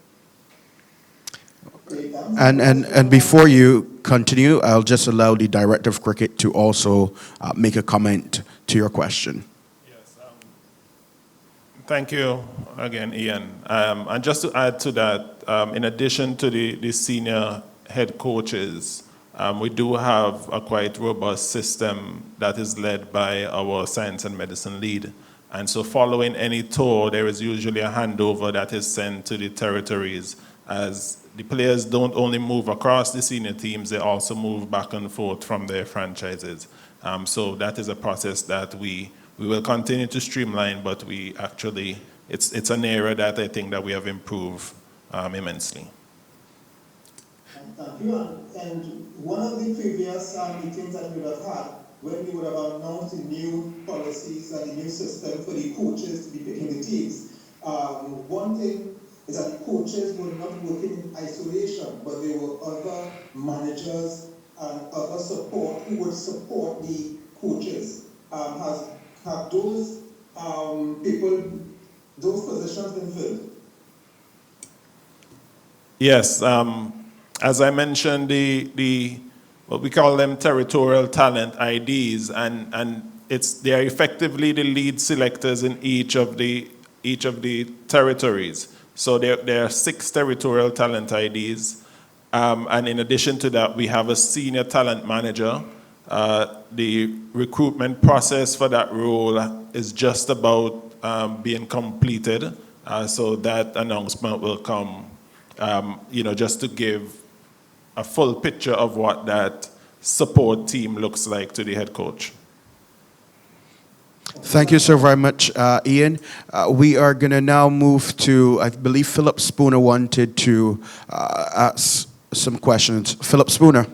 And before you continue, I'll just allow the Director of Cricket to also make a comment to your question. Yes. Thank you again, Ian. And just to add to that, in addition to the senior head coaches, we do have a quite robust system that is led by our science and medicine lead. And so following any tour, there is usually a handover that is sent to the territories, as the players don't only move across the senior teams, they also move back and forth from their franchises. So that is a process that we will continue to streamline, but we actually, it's an area that I think that we have improved immensely. Thank you. And one of the previous meetings that we would have had, when we would have announced the new policies and the new system for the coaches to be picking the teams, One thing is that the coaches were not working in isolation, but there were other managers and other support who would support the coaches. Have those people, those positions been filled? Yes, as I mentioned, the what we call them territorial talent IDs, and they are effectively the lead selectors in each of the territories. So there are 6 territorial talent IDs, and in addition to that, we have a senior talent manager. The recruitment process for that role is just about being completed, so that announcement will come. Just to give a full picture of what that support team looks like to the head coach. Thank you so very much, Ian. We are going to now move to, I believe Philip Spooner wanted to ask some questions. Philip Spooner.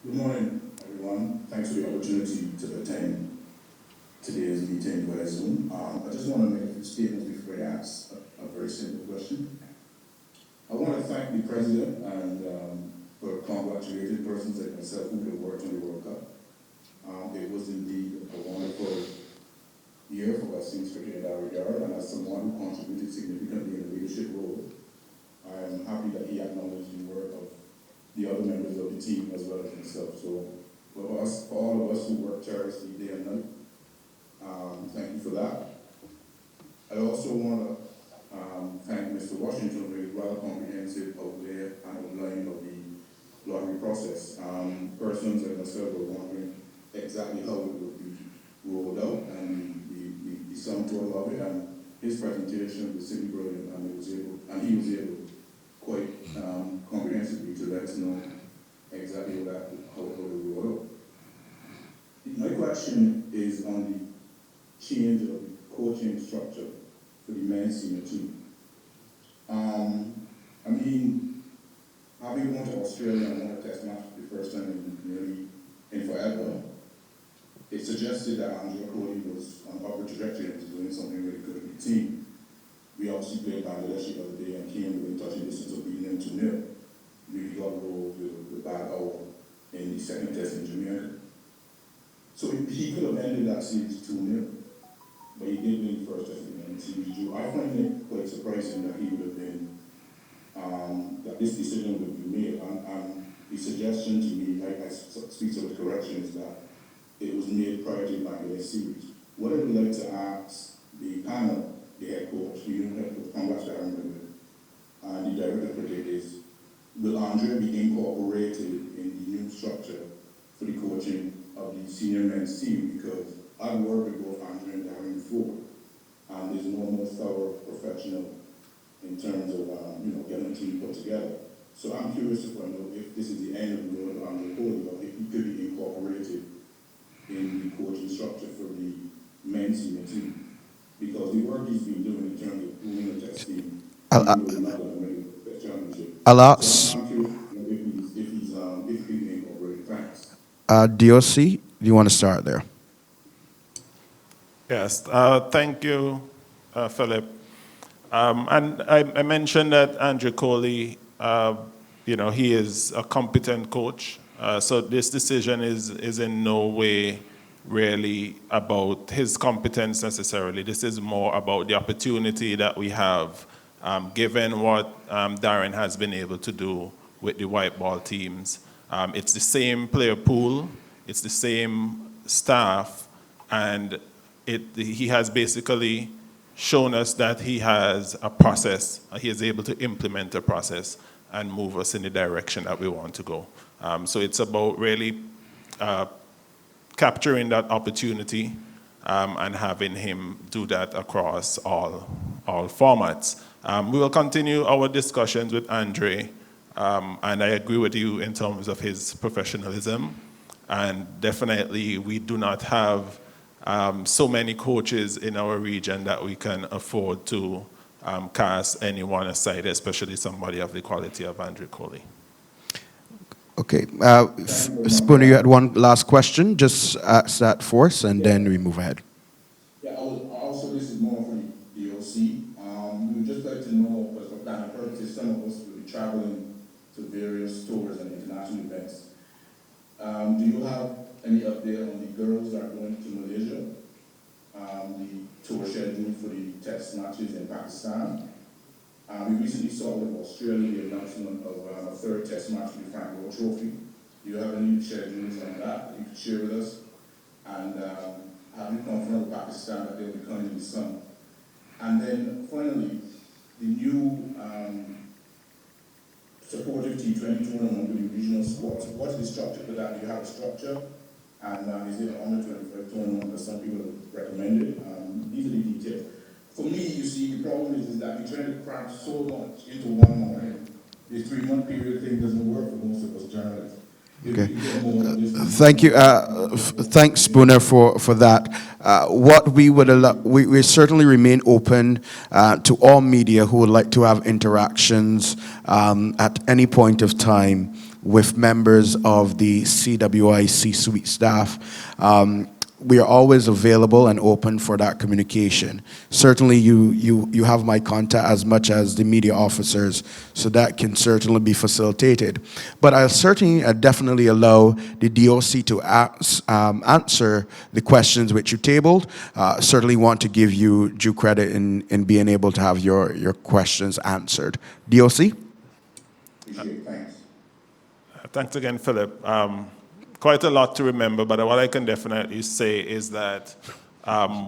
Good morning, everyone. Thanks for the opportunity to attend today's meeting via Zoom. I just want to make a few statements before I ask a very simple question. I want to thank the president and for congratulating persons like myself who have worked on the World Cup. It was indeed a wonderful year for West Indies cricket in that regard, and as someone who contributed significantly in a leadership role, I am happy that he acknowledged the work of the other members of the team as well as himself. So for all of us who work tirelessly day and night, thank you for that. I also want to thank Mr. Washington for his rather comprehensive outlay and outline of the lottery process. Persons like myself were wondering exactly how it would be rolled out and the sum total of it, and his presentation was simply brilliant, and he was able quite comprehensively to let us know exactly how it would roll out. My question is on the change of the coaching structure for the men's senior team. Having gone to Australia and won a test match for the first time in forever, it suggested that Andrew Kohli was on an upward trajectory and was doing something really good with the team. We obviously played Bangladesh the other day and came within touching distance of beating them 2-0. We got rolled with a bad hour in the second test in Jamaica. So he could have ended that series 2-0, but he did win the first test and the series drew. I find it quite surprising that he would have been, that this decision would be made. And the suggestion to me, I speak to the correction, is that it was made prior to the Bangladesh series. What I would like to ask the panel, the head coach, the new head coach, congrats to Aaron, and the director of cricket is, will Andre be incorporated in the new structure for the coaching of the senior men's team? Because I've worked with both Andre and Darren before, and there's no more thorough professional in terms of getting a team put together. So I'm curious to find out if this is the end of the road of Andre Kohli, or if he could be incorporated in the coaching structure for the men's senior team. Because the work he's been doing in terms of proving the test team, he was not going to make the championship. So I'm curious if he can be incorporated. Thanks. DOC, do you want to start there? Yes, thank you, Philip. And I mentioned that Andrew Kohli, he is a competent coach. So this decision is in no way really about his competence necessarily. This is more about the opportunity that we have, given what Darren has been able to do with the white ball teams. It's the same player pool, it's the same staff, and he has basically shown us that he has a process, he is able to implement a process and move us in the direction that we want to go. So it's about really capturing that opportunity and having him do that across all formats. We will continue our discussions with Andre, and I agree with you in terms of his professionalism, and definitely we do not have so many coaches in our region that we can afford to cast anyone aside, especially somebody of the quality of Andrew Kohli. Okay, Spooner, you had one last question. Just ask that for us, and then we move ahead. Yeah, I was also also, this is more for the DOC. We would just like to know, because for planning purposes, some of us will be traveling to various tours and international events. Do you have any update on the girls that are going to Malaysia? The tour schedule for the test matches in Pakistan. We recently saw with Australia the announcement of a third test match with the Frank World Trophy. Do you have any schedules on that you could share with us? And have you confirmed with Pakistan that they'll be coming in the summer? And then finally, the new supportive T20 tournament with the regional sports. What's the structure for that? Do you have a structure? And is it an under 25 tournament that some people have recommended? These are the details. For me, you see, the problem is that we're trying to cram so much into 1 month. This 3-month period thing doesn't work for most of us journalists. Okay. Thank you. Thanks, Spooner, for that. What we would allow, we certainly remain open to all media who would like to have interactions at any point of time with members of the CWI C-suite staff. We are always available and open for that communication. Certainly you have my contact as much as the media officers, so that can certainly be facilitated. But I'll certainly definitely allow the DOC to answer the questions which you tabled. Certainly want to give you due credit in being able to have your questions answered. DOC? Thanks. Thanks again, Philip. Quite a lot to remember, but what I can definitely say is that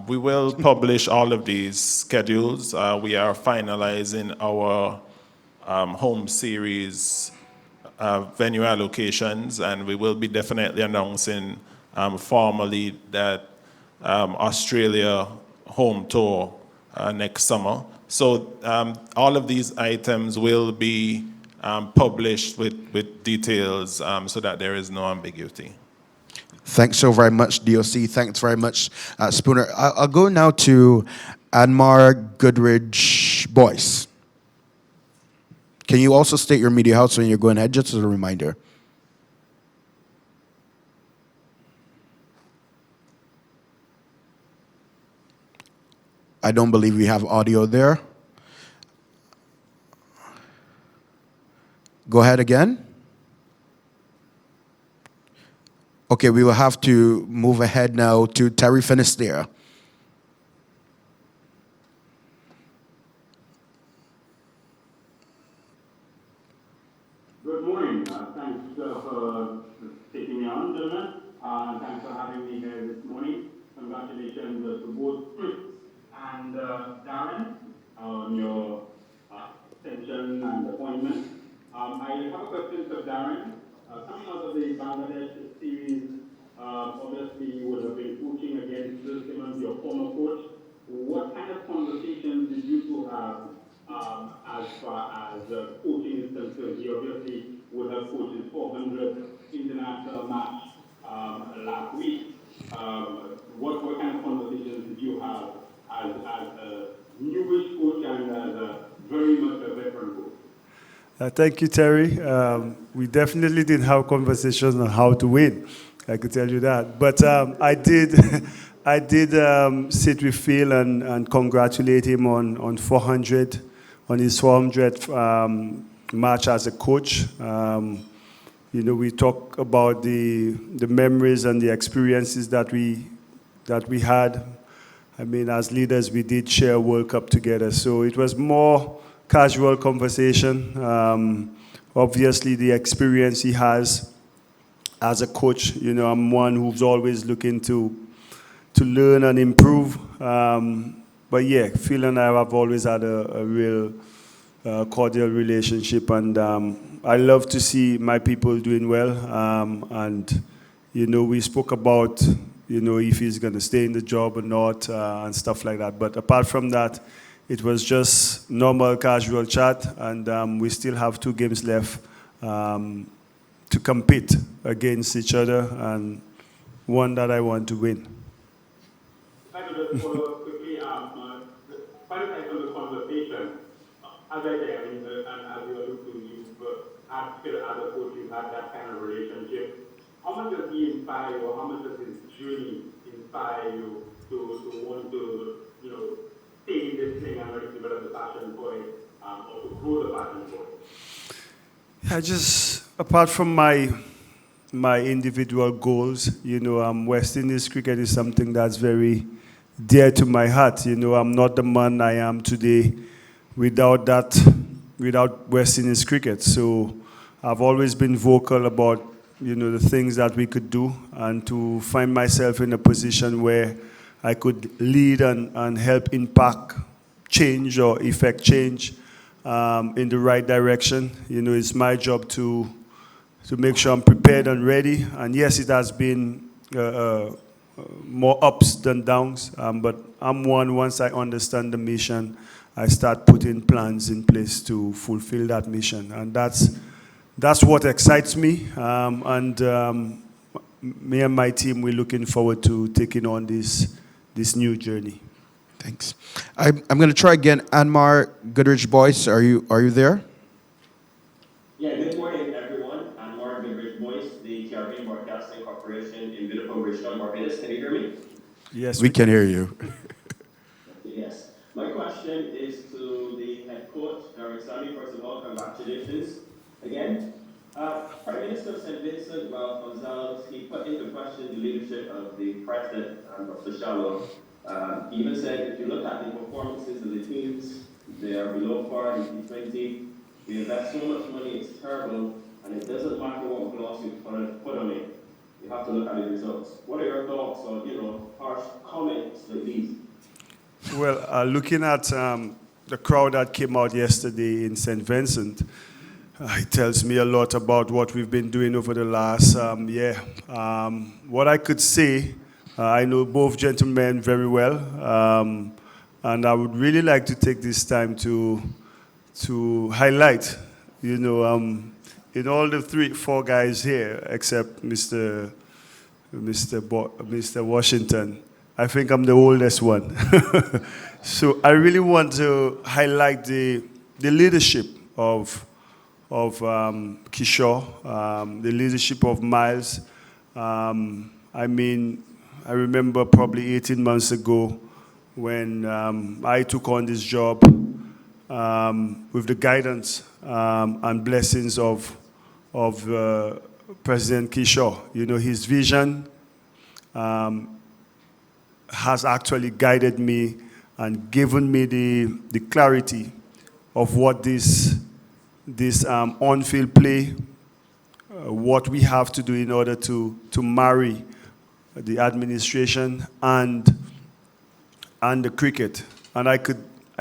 we will publish all of these schedules. We are finalizing our home series venue allocations, and we will be definitely announcing formally that Australia home tour next summer. So all of these items will be published with details so that there is no ambiguity. Thanks so very much, DOC. Thanks very much, Spooner. I'll go now to Anmar Goodridge Boyce. Can you also state your media house when you're going ahead, just as a reminder? I don't believe we have audio there. Go ahead again. Okay, we will have to move ahead now to Terry Finisterre. Good morning. Thanks for taking me on, gentlemen. Thanks for having me here this morning. Congratulations to both Chris and Darren on your extension and appointment. I have a question for Darren. Coming out of the Bangladesh series, obviously you would have been coaching against Bill Simmons, your former coach. What kind of conversations did you two have as far as coaching is concerned? He obviously would have coached his 400th international match last week. What kind of conversations did you have as a newish coach and as a very much a veteran coach? Thank you, Terry. We definitely didn't have conversations on how to win. I could tell you that. But I did sit with Phil and congratulate him on his 400th match as a coach. We talk about the memories and the experiences that we had. I mean, as leaders, we did share a World Cup together. So it was more casual conversation. Obviously, the experience he has as a coach, I'm one who's always looking to learn and improve. But yeah, Phil and I have always had a real cordial relationship, and I love to see my people doing well. And we spoke about if he's going to stay in the job or not, and stuff like that. But apart from that, it was just normal, casual chat, and we still have 2 games left to compete against each other, and one that I want to win. If I could just follow up quickly, finalize on the conversation. As I say, and as you allude to, you've had Phil as a coach, you've had that kind of relationship. How much does he inspire you, or how much does his journey inspire you to want to taking this thing and like develop the passion for it, or to grow the passion for it? I just, apart from my individual goals, West Indies cricket is something that's very dear to my heart. I'm not the man I am today without West Indies cricket. So I've always been vocal about, the things that we could do, and to find myself in a position where I could lead and help impact change or effect change in the right direction. It's my job to make sure I'm prepared and ready. And yes, it has been more ups than downs, but once I understand the mission, I start putting plans in place to fulfill that mission. And that's what excites me. Me and my team, we're looking forward to taking on this new journey. Thanks. I'm going to try again. Anmar Goodrich Boyce, are you there? Yeah, good morning, everyone. I'm Mark Goodrich Boyce, the Caribbean Broadcasting Corporation in beautiful Bridgetown, Barbados. Can you hear me? Yes, we can hear you. Yes. My question is to the head coach, Darren Sammy. First of all, congratulations again. Prime Minister of St. Vincent, Ralph Gonzalez, he put into question the leadership of the president, Dr. Shallow. He even said, if you look at the performances of the teams, they are below par in T20. We invest so much money, it's terrible, and it doesn't matter what gloss you put on it. You have to look at the results. What are your thoughts on, harsh comments like these? Well, looking at the crowd that came out yesterday in St. Vincent, it tells me a lot about what we've been doing over the last year. What I could say, I know both gentlemen very well, and I would really like to take this time to highlight, in all the 4 guys here, except Mr. Washington, I think I'm the oldest one. So I really want to highlight the leadership of Kishore, the leadership of Miles. I remember probably 18 months ago when I took on this job with the guidance and blessings of President Kishore. His vision has actually guided me and given me the clarity of what this on-field play, what we have to do in order to marry the administration and the cricket. And I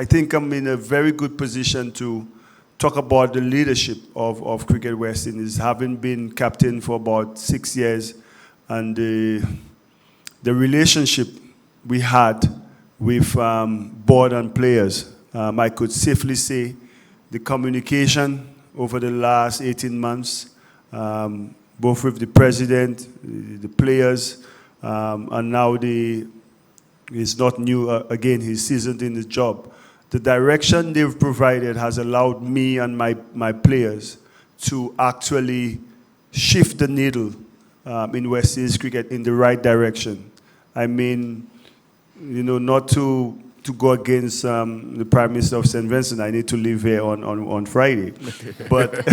think I'm in a very good position to talk about the leadership of Cricket West Indies, having been captain for about 6 years, and the relationship we had with board and players. I could safely say the communication over the last 18 months, both with the president, the players, and now he's not new, again, he's seasoned in his job. The direction they've provided has allowed me and my players to actually shift the needle in West Indies cricket in the right direction. Not to go against the Prime Minister of St. Vincent, I need to leave here on Friday. But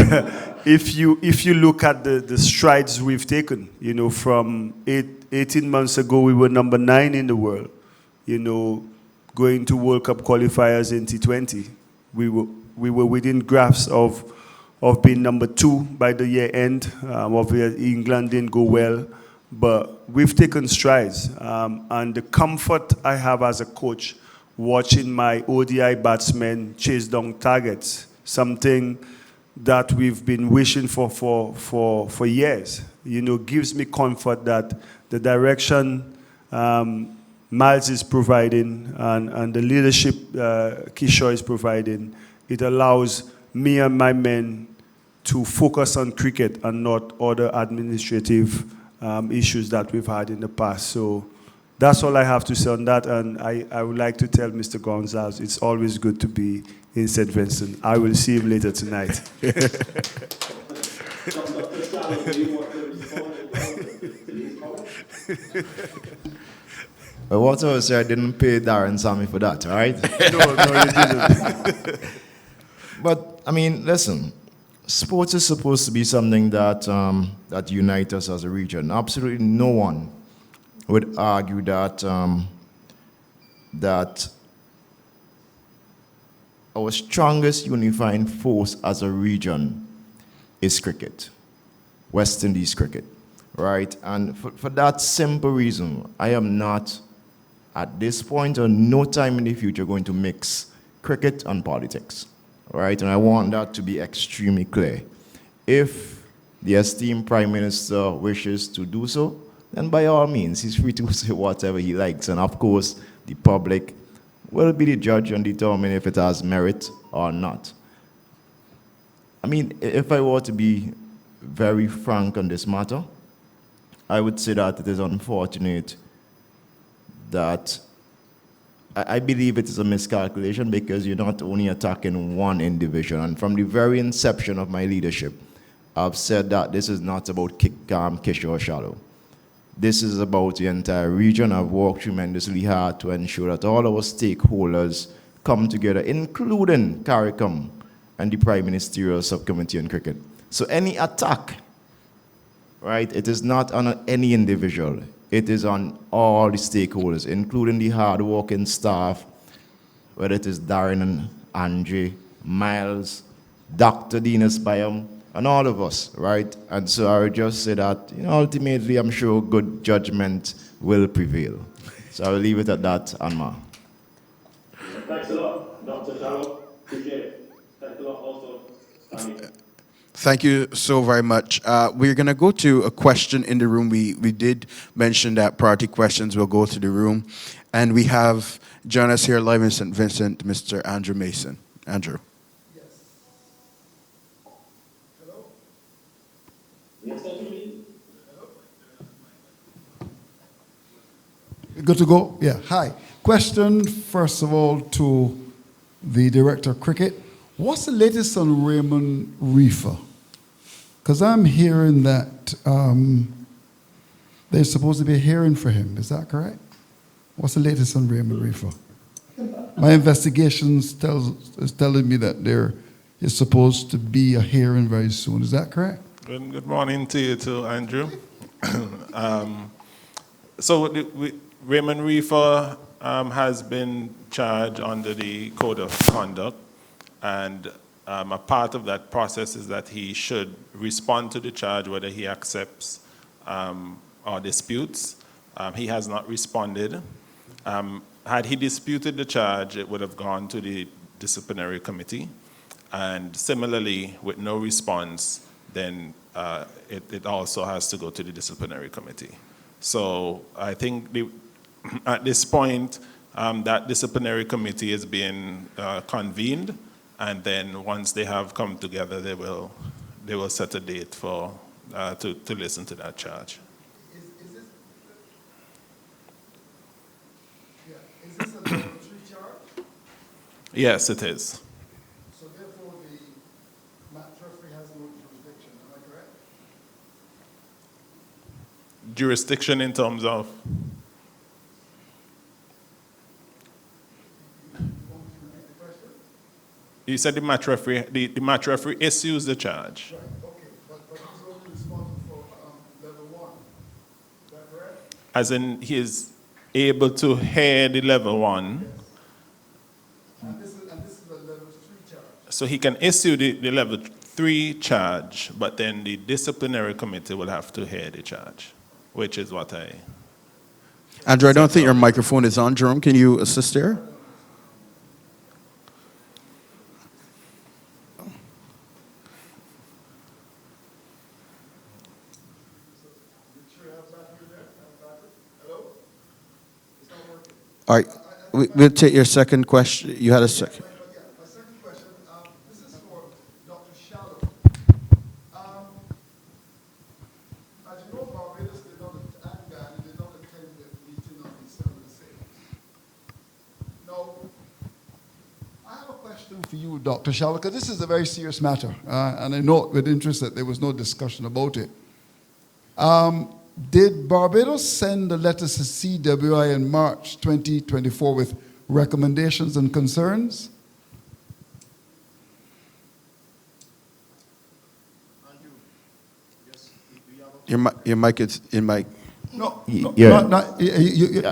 if you look at the strides we've taken, from 18 months ago, we were number 9 in the world, going to World Cup qualifiers in T20. We were within grasp of being number 2 by the year end. Obviously, England didn't go well. But we've taken strides, and the comfort I have as a coach watching my ODI batsmen chase down targets, something that we've been wishing for years, gives me comfort that the direction Miles is providing and the leadership Kishore is providing, it allows me and my men to focus on cricket and not other administrative issues that we've had in the past. So that's all I have to say on that. And I would like to tell Mr. Gonzalez, it's always good to be in St. Vincent. I will see him later tonight. But what I was saying, I didn't pay Darren Sammy for that, all right? No, you didn't. But, I mean, listen, sports is supposed to be something that, that unites us as a region. Absolutely no one would argue that, that our strongest unifying force as a region is cricket, West Indies cricket, right? And for that simple reason, I am not, at this point or no time in the future, going to mix cricket and politics, right? And I want that to be extremely clear. If the esteemed Prime Minister wishes to do so, then by all means, he's free to say whatever he likes. And of course, the public will be the judge and determine if it has merit or not. I mean, if I were to be very frank on this matter, I would say that it is unfortunate that I believe it is a miscalculation because you're not only attacking one individual. And from the very inception of my leadership, I've said that this is not about Kish or Shallow. This is about the entire region. I've worked tremendously hard to ensure that all our stakeholders come together, including CARICOM and the Prime Ministerial Subcommittee on Cricket. So any attack, right, it is not on any individual. It is on all the stakeholders, including the hard-working staff, whether it is Darren and Andre, Miles, Dr. Dinas Bayam, and all of us, right? And so I would just say that, ultimately, I'm sure good judgment will prevail. So I will leave it at that, Anma. Thanks a lot, Dr. Shallow. Appreciate it. Thanks a lot also, Sammy. Thank you so very much. We're going to go to a question in the room. We did mention that priority questions will go to the room. And we have join us here live in St. Vincent, Mr. Andrew Mason. Andrew. Yes. Hello? Yes, Dr. Lee. Good to go? Yeah. Hi. Question, first of all, to the Director of Cricket. What's the latest on Raymond Reefer? Because I'm hearing that there's supposed to be a hearing for him. Is that correct? What's the latest on Raymond Reefer? My investigations is telling me that there is supposed to be a hearing very soon. Is that correct? Good morning to you too, Andrew. Raymond Reefer has been charged under the Code of Conduct, and a part of that process is that he should respond to the charge whether he accepts or disputes. He has not responded. Had he disputed the charge, it would have gone to the disciplinary committee. And similarly, with no response, then it also has to go to the disciplinary committee. So I think at this point, that disciplinary committee is being convened, and then once they have come together, they will set a date for to listen to that charge. Is this a level 3 charge? Yes, it is. So therefore, the match referee has no jurisdiction. Am I correct? Jurisdiction in terms of? You said the match referee, the match referee issues the charge. Right, okay. But he's only responsible for level 1. Is that correct? As in, he is able to hear the level 1. Yes. And this is a level 3 charge. So he can issue the level 3 charge, but then the disciplinary committee will have to hear the charge, which is what I... Andrew, I don't think your microphone is on. Jerome, can you assist there? All right, we'll take your second question. You had a second. Yeah, my second question, this is for Dr. Shallow. As you know, Barbados did not attend the meeting on December 6th. Now, I have a question for you, Dr. Shallow, because this is a very serious matter, and I note with interest that there was no discussion about it. Did Barbados send a letter to CWI in March 2024 with recommendations and concerns? Your mic is in mic. No, Yeah.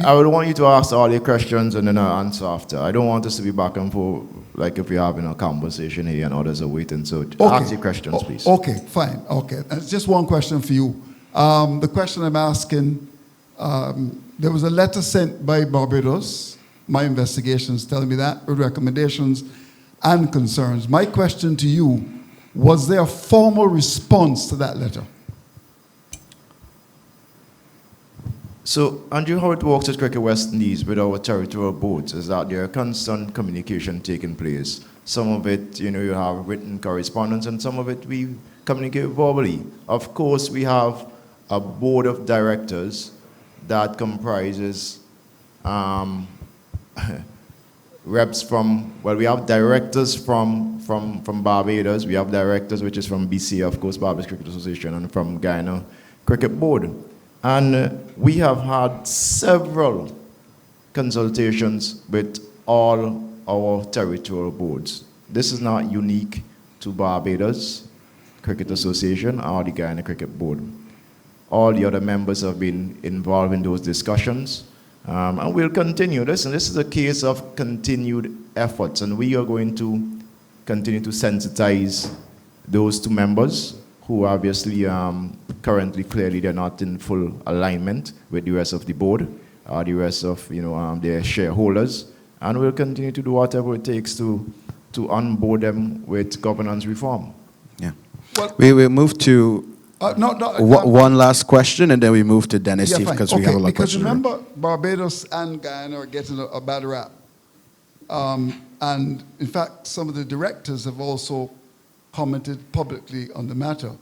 I would want you to ask all your questions and then I'll answer after. I don't want us to be back and forth like if we're having a conversation here and others are waiting. So ask your questions, please. Okay, fine. Okay, and just one question for you. The question I'm asking, there was a letter sent by Barbados, my investigations telling me that, with recommendations and concerns. My question to you, was there a formal response to that letter? So, Andrew, how it works at Cricket West Indies with our territorial boards is that there are constant communication taking place. Some of it, you have written correspondence, and some of it we communicate verbally. Of course, we have a board of directors that comprises reps from, we have directors from Barbados, we have directors which is from BC, of course, Barbados Cricket Association, and from Guyana Cricket Board. And we have had several consultations with all our territorial boards. This is not unique to Barbados Cricket Association or the Guyana Cricket Board. All the other members have been involved in those discussions, and we'll continue this. And this is a case of continued efforts, and we are going to continue to sensitize those two members who obviously currently, clearly, they're not in full alignment with the rest of the board, the rest of their shareholders, and we'll continue to do whatever it takes to onboard them with governance reform. Yeah. Well, we will move to one last question, and then we move to Dennis, yeah, because we have a lot of questions. Because remember, Barbados and Guyana are getting a bad rap. And in fact, some of the directors have also commented publicly on the matter.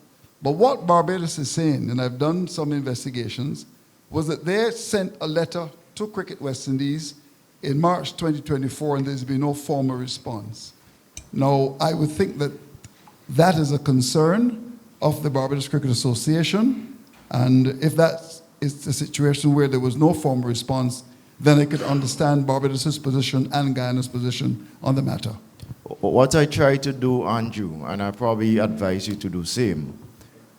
But what Barbados is saying, and I've done some investigations, was that they sent a letter to Cricket West Indies in March 2024, and there's been no formal response. Now, I would think that that is a concern of the Barbados Cricket Association, and if that is the situation where there was no formal response, then I could understand Barbados' position and Guyana's position on the matter. What I try to do, Andrew, and I probably advise you to do same,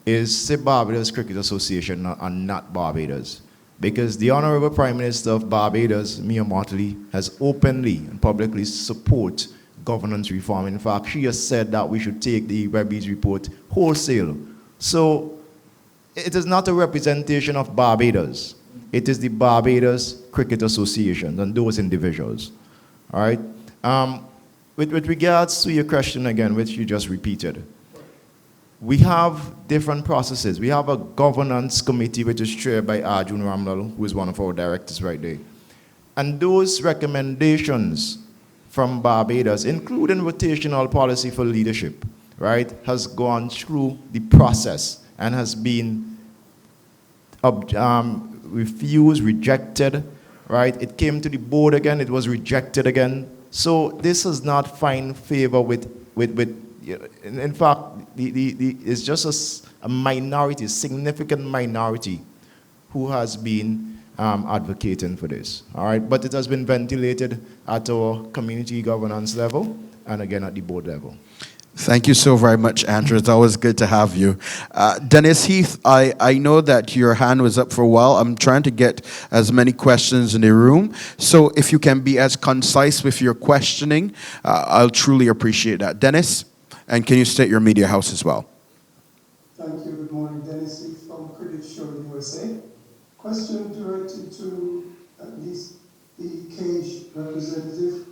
is say Barbados Cricket Association and not Barbados. Because the Honorable Prime Minister of Barbados, Mia Mottley, has openly and publicly support governance reform. In fact, she has said that we should take the Webby's report wholesale. So it is not a representation of Barbados. It is the Barbados Cricket Association and those individuals. All right? With regards to your question again, which you just repeated, we have different processes. We have a governance committee which is chaired by Arjun Ramlal, who is one of our directors right there. And those recommendations from Barbados, including rotational policy for leadership, right, has gone through the process and has been refused, rejected, right? It came to the board again, it was rejected again. So this has not found favor with in fact, it's just a minority, a significant minority who has been advocating for this, all right? But it has been ventilated at our community governance level and again at the board level. Thank you so very much, Andrew. It's always good to have you. Dennis Heath, I know that your hand was up for a while. I'm trying to get as many questions in the room. So if you can be as concise with your questioning, I'll truly appreciate that. Dennis, and can you state your media house as well? Thank you. Good morning. Dennis Heath from Cricket Show USA. Question directed to at least the Cage representative.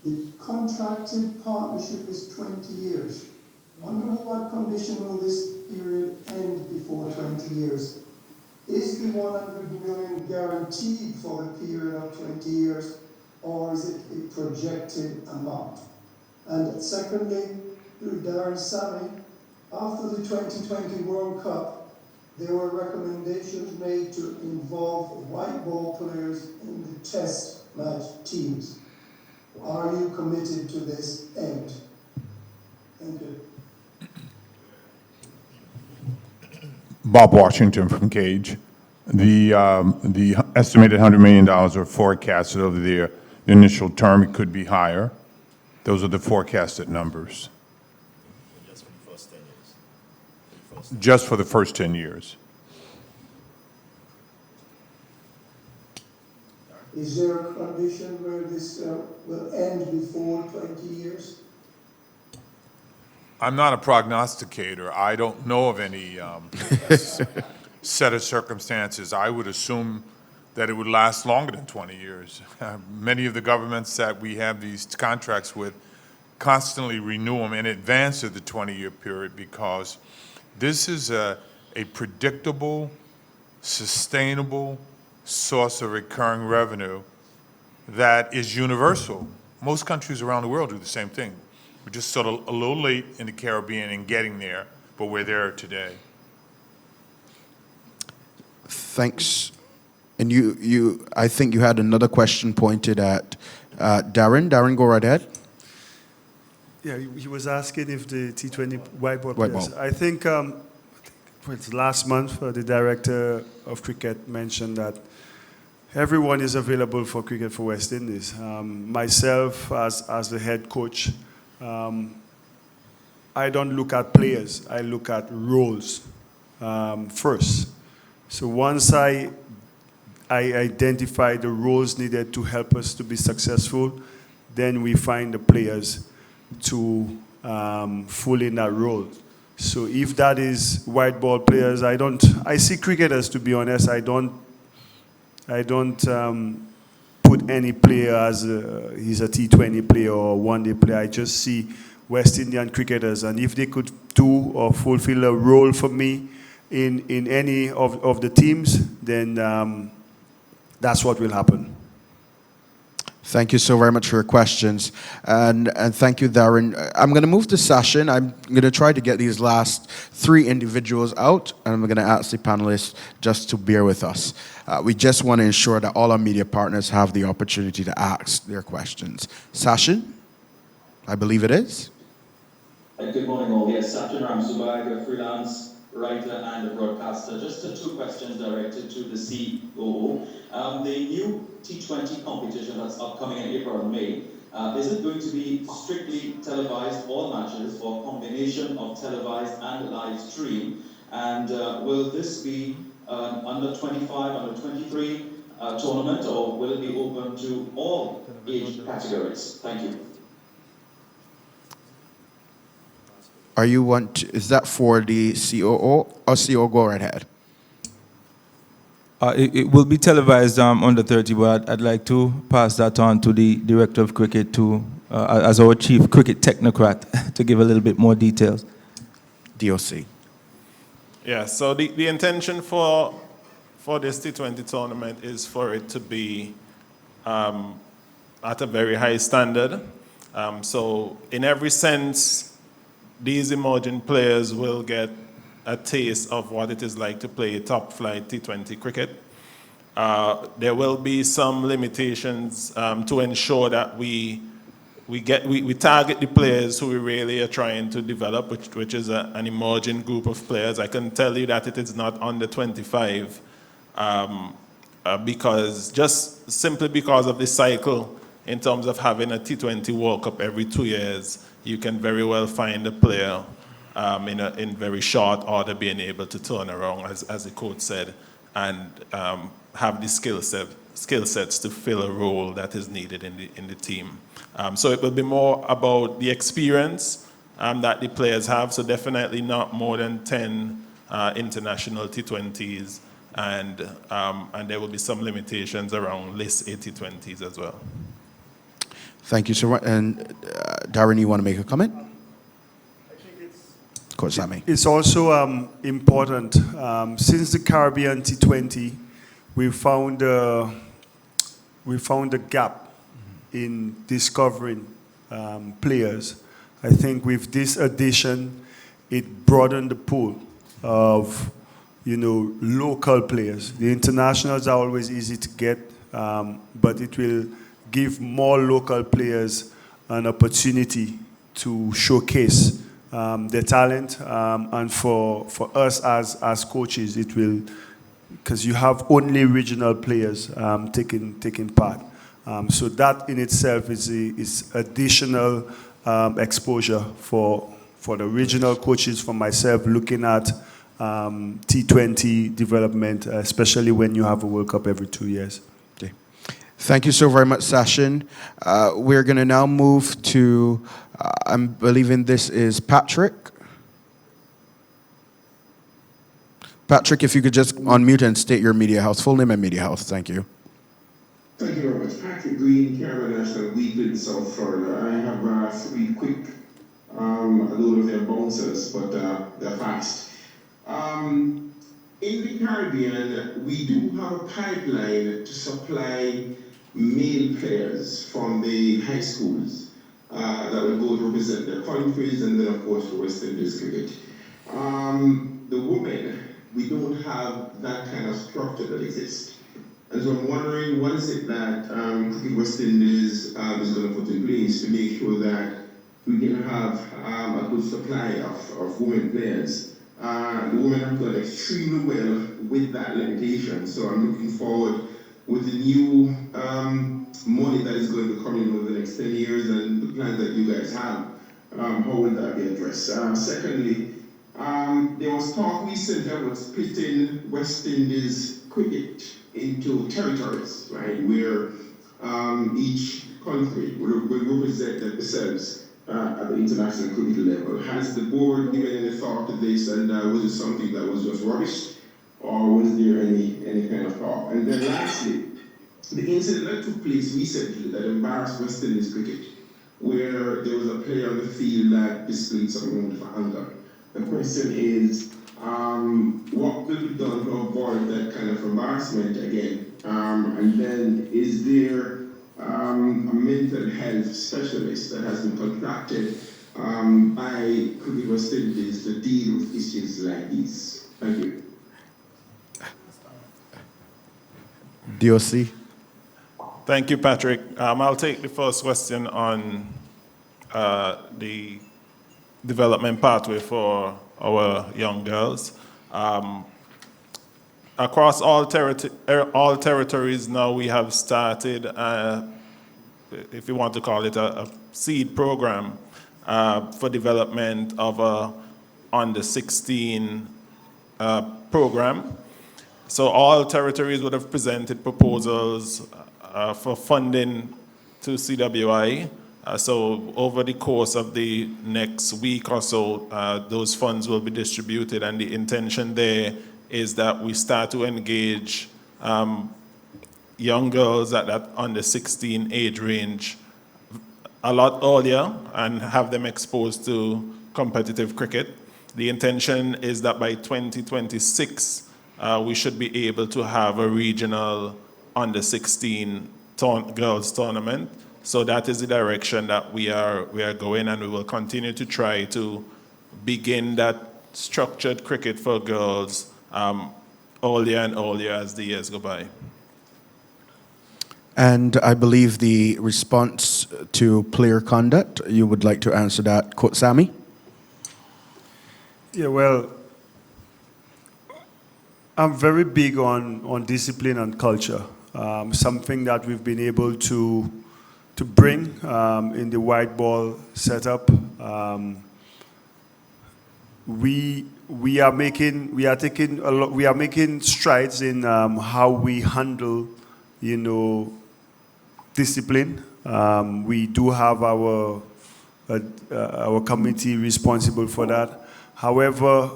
The contracted partnership is 20 years. Under what condition will this period end before 20 years? Is the 100 million guaranteed for the period of 20 years, or is it a projected amount? And secondly, to Darren Sammy, after the 2020 World Cup, there were recommendations made to involve white ball players in the test match teams. Are you committed to this end? Thank you. Bob Washington from Cage. The estimated $100 million are forecasted over the initial term. It could be higher. Those are the forecasted numbers. Just for the first 10 years. Is there a condition where this will end before 20 years? I'm not a prognosticator. I don't know of any set of circumstances. I would assume that it would last longer than 20 years. Many of the governments that we have these contracts with constantly renew them in advance of the 20-year period because this is a predictable, sustainable source of recurring revenue that is universal. Most countries around the world do the same thing. We're just sort of a little late in the Caribbean in getting there, but we're there today. Thanks. And I think you had another question pointed at Darren. Darren, go right ahead. Yeah, he was asking if the T20 whiteboard players. I think it was last month the director of cricket mentioned that everyone is available for cricket for West Indies. Myself, as the head coach, I don't look at players. I look at roles first. So once I identify the roles needed to help us to be successful, then we find the players to fill in that role. So if that is white ball players, I see cricketers, to be honest, I don't put any player as he's a T20 player or one-day player. I just see West Indian cricketers, and if they could do or fulfill a role for me in any of the teams, then that's what will happen. Thank you so very much for your questions. And thank you, Darren. I'm going to move the session. I'm going to try to get these last three individuals out, and I'm going to ask the panelists just to bear with us. We just want to ensure that all our media partners have the opportunity to ask their questions. Sachin, I believe it is. Good morning, all. Yes, Sachin Ramsubag, a freelance writer and a broadcaster. Just two questions directed to the COO. The new T20 competition that's upcoming in April and May, is it going to be strictly televised, all matches, or a combination of televised and live stream? And will this be under 25, under 23 tournament, or will it be open to all age categories? Thank you. Is that for the COO or COO? Go right ahead. It will be televised under 30, but I'd like to pass that on to the Director of Cricket as our Chief Cricket Technocrat to give a little bit more details. DOC. Yeah, so the intention for this T20 tournament is for it to be at a very high standard. So in every sense, these emerging players will get a taste of what it is like to play top flight T20 cricket. There will be some limitations to ensure that we target the players who we really are trying to develop, which is an emerging group of players. I can tell you that it is not under 25 simply because of the cycle in terms of having a T20 World Cup every 2 years. You can very well find a player in very short order being able to turn around, as the coach said, and have the skill sets to fill a role that is needed in the team. So it will be more about the experience that the players have. So definitely not more than 10 international T20s, and there will be some limitations around list A T20s as well. Thank you so much. And Darren, you want to make a comment? Coach Sammy. It's also important. Since the Caribbean T20, we found a gap in discovering players. I think with this addition, it broadened the pool of local players. The internationals are always easy to get, but it will give more local players an opportunity to showcase their talent, and for us as coaches, it will because you have only regional players taking part. So that in itself is additional exposure for the regional coaches, for myself, looking at T20 development, especially when you have a World Cup every 2 years. Okay. Thank you so very much, Sachin. We're going to now move to, I'm believing this is Patrick. Patrick, if you could just unmute and state your media house, full name and media house. Thank you. Thank you very much. Patrick Green, Cameron National Weekly in South Florida. I have 3 quick, I don't know if they're bouncers, but they're fast. In the Caribbean, we do have a pipeline to supply male players from the high schools that will go to represent their countries, and then of course for West Indies cricket. The women, we don't have that kind of structure that exists. And so I'm wondering, what is it that Cricket West Indies is going to put in place to make sure that we can have a good supply of women players? The women have done extremely well with that limitation, so I'm looking forward with the new money that is going to come in over the next 10 years and the plans that you guys have. How will that be addressed? Secondly, there was talk recently about splitting West Indies cricket into territories, right, where each country will represent themselves at the international cricket level. Has the board given any thought to this, and was it something that was just rubbish, or was there any kind of thought? And then lastly, the incident that took place recently that embarrassed West Indies cricket, where there was a player on the field that displayed some amount of anger. The question is, what will be done to avoid that kind of embarrassment again? And then, is there a mental health specialist that has been contracted by Cricket West Indies to deal with issues like these? Thank you. DOC. Thank you, Patrick. I'll take the first question on the development pathway for our young girls. Across all territories now, we have started, if you want to call it a seed program for development of a under 16 program. So all territories would have presented proposals for funding to CWI. So over the course of the next week or so, those funds will be distributed, and the intention there is that we start to engage young girls at that under 16 age range a lot earlier and have them exposed to competitive cricket. The intention is that by 2026, we should be able to have a regional under 16 girls tournament. So that is the direction that we are going, and we will continue to try to begin that structured cricket for girls earlier and earlier as the years go by. And I believe the response to player conduct, you would like to answer that, Coach Sammy? Yeah, well, I'm very big on discipline and culture, something that we've been able to bring in the white ball setup. We are making strides in how we handle, discipline. We do have our committee responsible for that. However,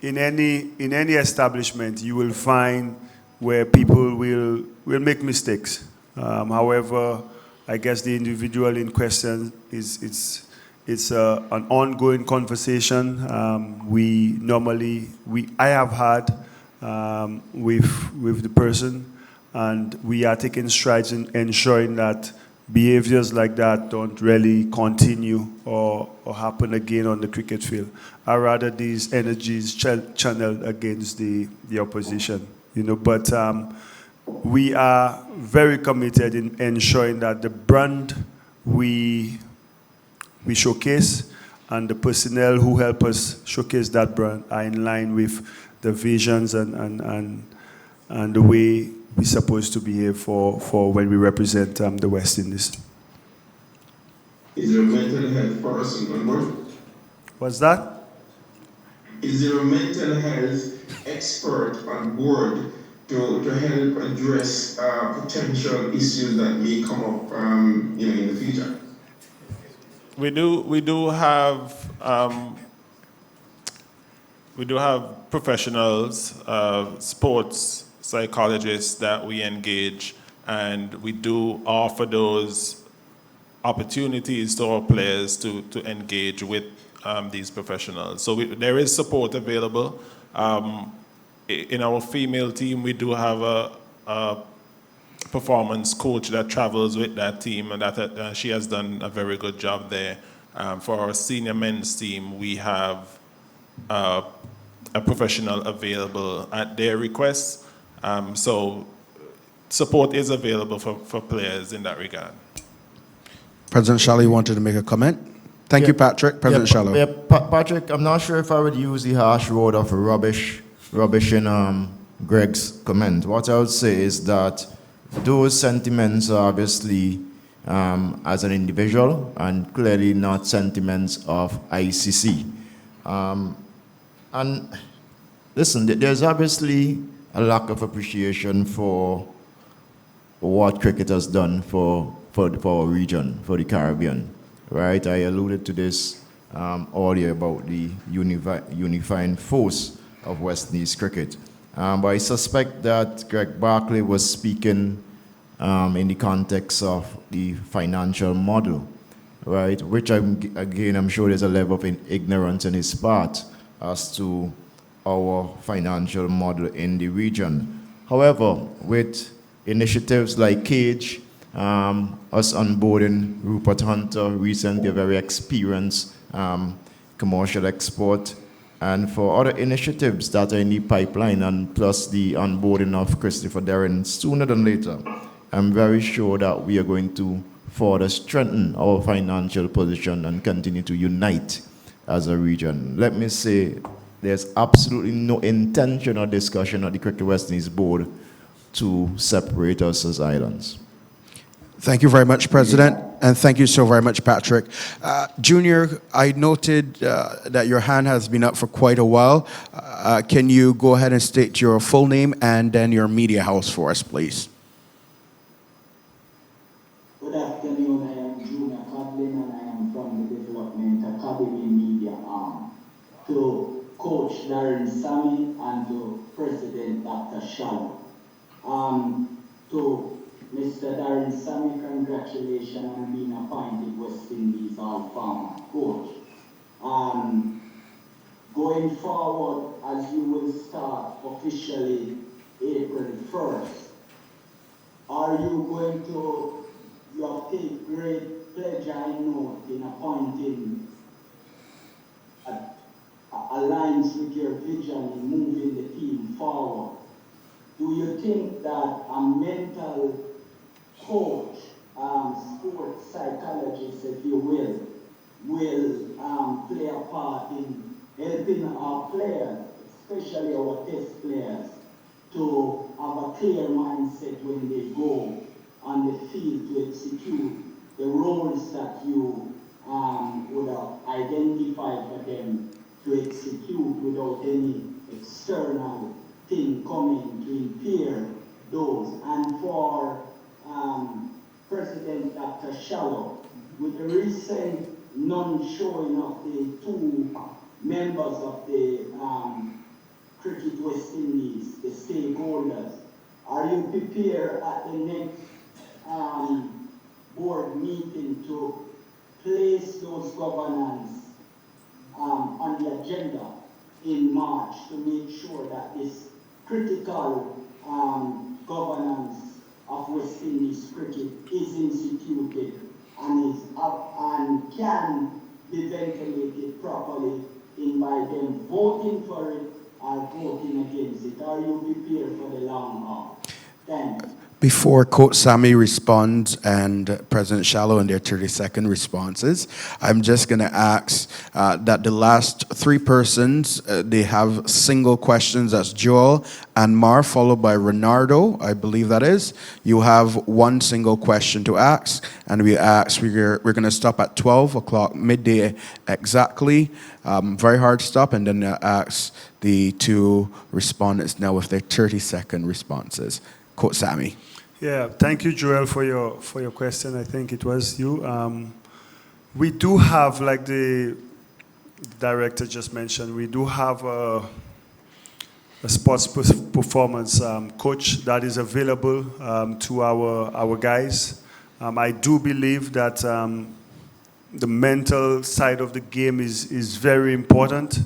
in any establishment, you will find where people will make mistakes. However, I guess the individual in question it's an ongoing conversation. I have had with the person, and we are taking strides in ensuring that behaviors like that don't really continue or happen again on the cricket field. Or rather, these energies channeled against the opposition. But we are very committed in ensuring that the brand we showcase and the personnel who help us showcase that brand are in line with the visions and the way we're supposed to behave for when we represent the West Indies. Is there a mental health person on board? What's that? Is there a mental health expert on board to help address potential issues that may come up in the future? We do have professionals, sports psychologists that we engage, and we do offer those opportunities to our players to engage with these professionals. So there is support available. In our female team, we do have a performance coach that travels with that team, and that she has done a very good job there. For our senior men's team, we have a professional available at their request. So support is available for players in that regard. President Shallow wanted to make a comment. Thank you, Patrick. President Shallow. Patrick, I'm not sure if I would use the harsh word of rubbish in Greg's comment. What I would say is that those sentiments are obviously as an individual and clearly not sentiments of ICC. And listen, there's obviously a lack of appreciation for what cricket has done for our region, for the Caribbean, right? I alluded to this earlier about the unifying force of West Indies cricket. But I suspect that Greg Barclay was speaking in the context of the financial model, right? Which, I'm sure there's a level of ignorance in his part as to our financial model in the region. However, with initiatives like Cage, us onboarding Rupert Hunter, recently a very experienced commercial export, and for other initiatives that are in the pipeline, and plus the onboarding of Christopher Derrin sooner than later, I'm very sure that we are going to further strengthen our financial position and continue to unite as a region. Let me say, there's absolutely no intention or discussion at the Cricket West Indies board to separate us as islands. Thank you very much, President, and thank you so very much, Patrick. Junior, I noted that your hand has been up for quite a while. Can you go ahead and state your full name and then your media house for us, please? Good afternoon, I am Junior Codlin and I am from the Development Academy Media Arm. To Coach Darren Sammy and to President Dr. Shallow. To Mr. Darren Sammy, congratulations on being appointed West Indies All-Farmer coach. Going forward, as you will start officially April 1st, are you going to, you have taken great pleasure, I know, in appointing aligns with your vision in moving the team forward. Do you think that a mental coach, sports psychologist, if you will play a part in helping our players, especially our test players, to have a clear mindset when they go on the field to execute the roles that you would have identified for them to execute without any external thing coming to impair those? And for President Dr. Shallow, with the recent non-showing of the two members of the Cricket West Indies, the stakeholders, are you prepared at the next board meeting to place those governance on the agenda in March to make sure that this critical governance of West Indies cricket is instituted and is up and can be ventilated properly in by them voting for it or voting against it? Are you prepared for the long haul? Thanks. Before Coach Sammy responds and President Shallow in their 30-second responses, I'm just going to ask that the last three persons, they have single questions. That's Joel and Mar, followed by Renardo, I believe that is. You have one single question to ask, and we're going to stop at 12 o'clock midday exactly. Very hard stop, and then ask the two respondents now with their 30-second responses. Coach Sammy. Yeah, thank you, Joel, for your question. I think it was you. We do have, like the director just mentioned, we do have a sports performance coach that is available to our guys. I do believe that the mental side of the game is very important.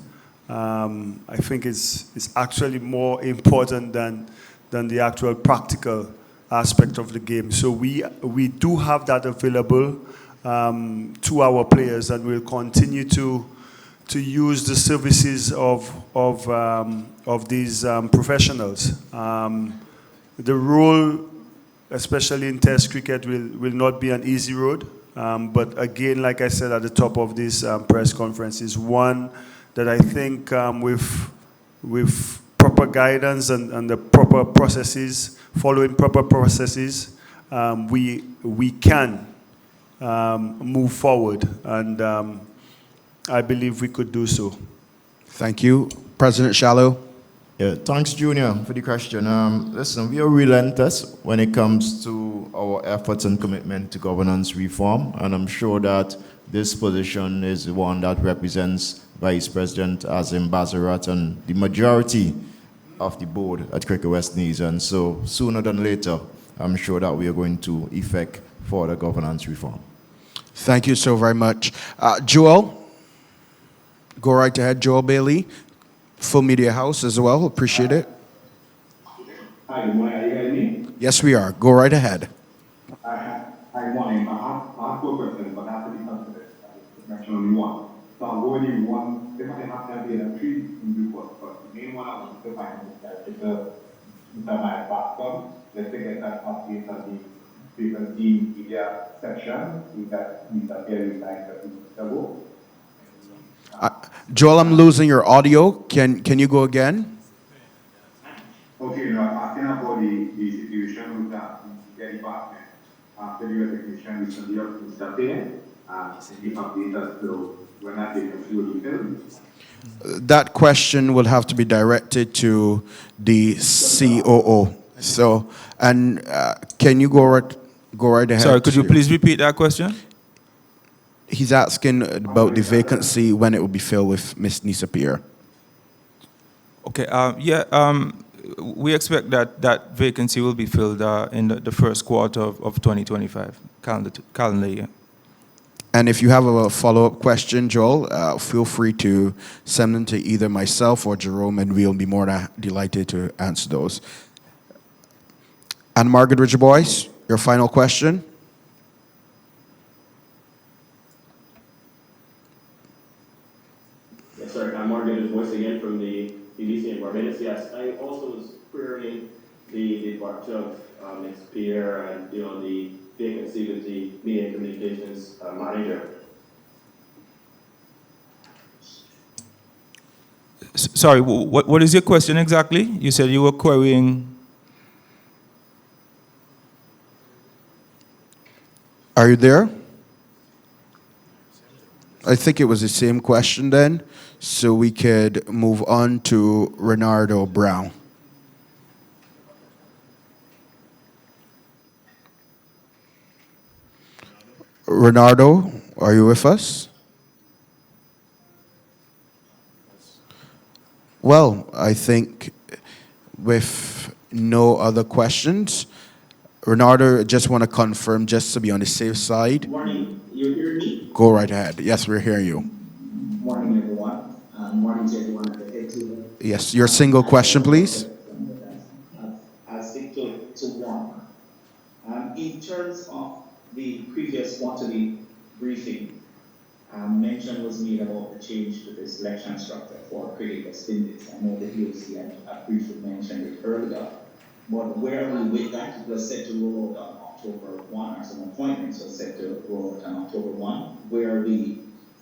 I think it's actually more important than the actual practical aspect of the game. So we do have that available to our players, and we'll continue to use the services of these professionals. The role, especially in Test cricket, will not be an easy road. But again, like I said at the top of this press conference, is one that I think with proper guidance and the proper processes, following proper processes, we can move forward, and I believe we could do so. Thank you. President Shallow. Yeah, thanks, Junior, for the question. Listen, we are relentless when it comes to our efforts and commitment to governance reform, and I'm sure that this position is the one that represents Vice President Azim Bazarat and the majority of the board at Cricket West Indies, and so sooner than later, I'm sure that we are going to effect further governance reform. Thank you so very much. Joel, go right ahead. Joel Bailey, Full Media House as well. Appreciate it. Hi, good morning. Are you hearing me? Yes, we are. Go right ahead. Hi, good morning. I have two questions, but I have to be considerate. I mentioned only one. So I'll go with one. If I have to be in three in due course, but the main one I want to find is that it's my background. Let's get that update on the frequency media section. We got very nice a few weeks ago. Joel, I'm losing your audio. Can you go again? Okay, no, I'm asking about the situation with the department. After the recognition recently of Mr. Payne, the update as to when I take a few details. That question will have to be directed to the COO. So, and can you go right ahead? Sorry, could you please repeat that question? He's asking about the vacancy, when it will be filled with Ms. Nisa Pierre. Okay, we expect that vacancy will be filled in the first quarter of 2025, calendar year. And if you have a follow-up question, Joel, feel free to send them to either myself or Jerome, and we'll be more than delighted to answer those. And Margaret Ridgebois, your final question. Yes, sir. I'm Margaret Ridgebois again from the BBC in Barbados. Yes, I also was querying the departure of Ms. Pierre and the vacancy with the media and communications manager. Sorry, what is your question exactly? You said you were querying. Are you there? I think it was the same question then, so we could move on to Renardo Brown. Renardo, are you with us? Well, I think with no other questions, Renardo, just want to confirm, just to be on the safe side. Morning, you hear me? Go right ahead. Yes, we're hearing you. Morning, everyone. Morning to everyone at the head table. Yes, your single question, please. I'll stick to one. In terms of the previous quarterly briefing, mention was made about the change to the selection structure for Cricket West Indies. I know the DOC had briefly mentioned it earlier, But where are we with that? It was set to roll out on October 1, or some appointments were set to roll out on October 1. Where are we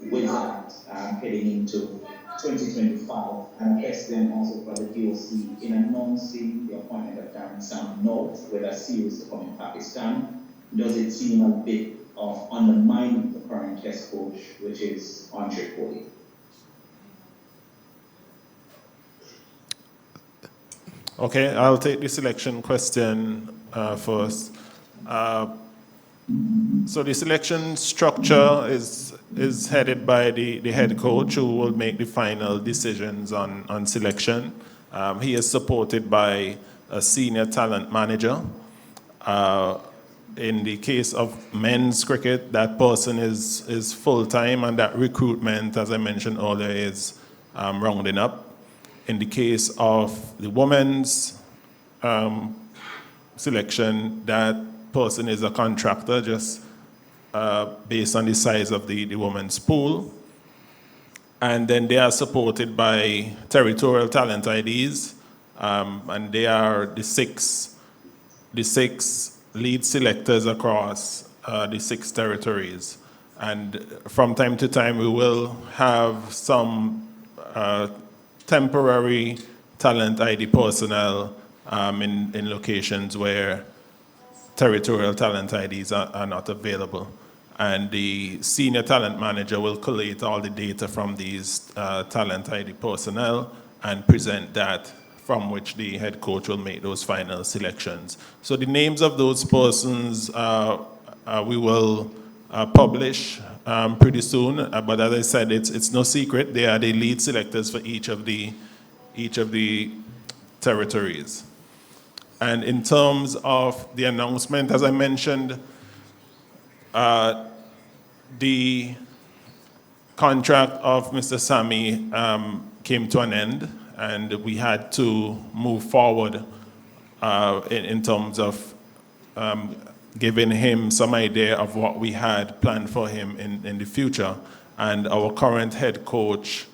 with that heading into 2025? And a question also for the DOC in announcing the appointment of Darren Sam Note with a series to come in Pakistan. Does it seem a bit of undermining the current test coach, which is Andre Kohli? Okay, I'll take the selection question first. So the selection structure is headed by the head coach, who will make the final decisions on selection. He is supported by a senior talent manager. In the case of men's cricket, that person is full-time, and that recruitment, as I mentioned earlier, is rounding up. In the case of the women's selection, that person is a contractor, just based on the size of the women's pool. And then they are supported by territorial talent IDs, and they are the six lead selectors across the 6 territories. And from time to time, we will have some temporary talent ID personnel in locations where territorial talent IDs are not available. And the senior talent manager will collate all the data from these talent ID personnel and present that, from which the head coach will make those final selections. So the names of those persons we will publish pretty soon, but as I said, it's no secret. They are the lead selectors for each of the territories. And in terms of the announcement, as I mentioned, the contract of Mr. Sami came to an end, and we had to move forward in terms of giving him some idea of what we had planned for him in the future. And our current head coach,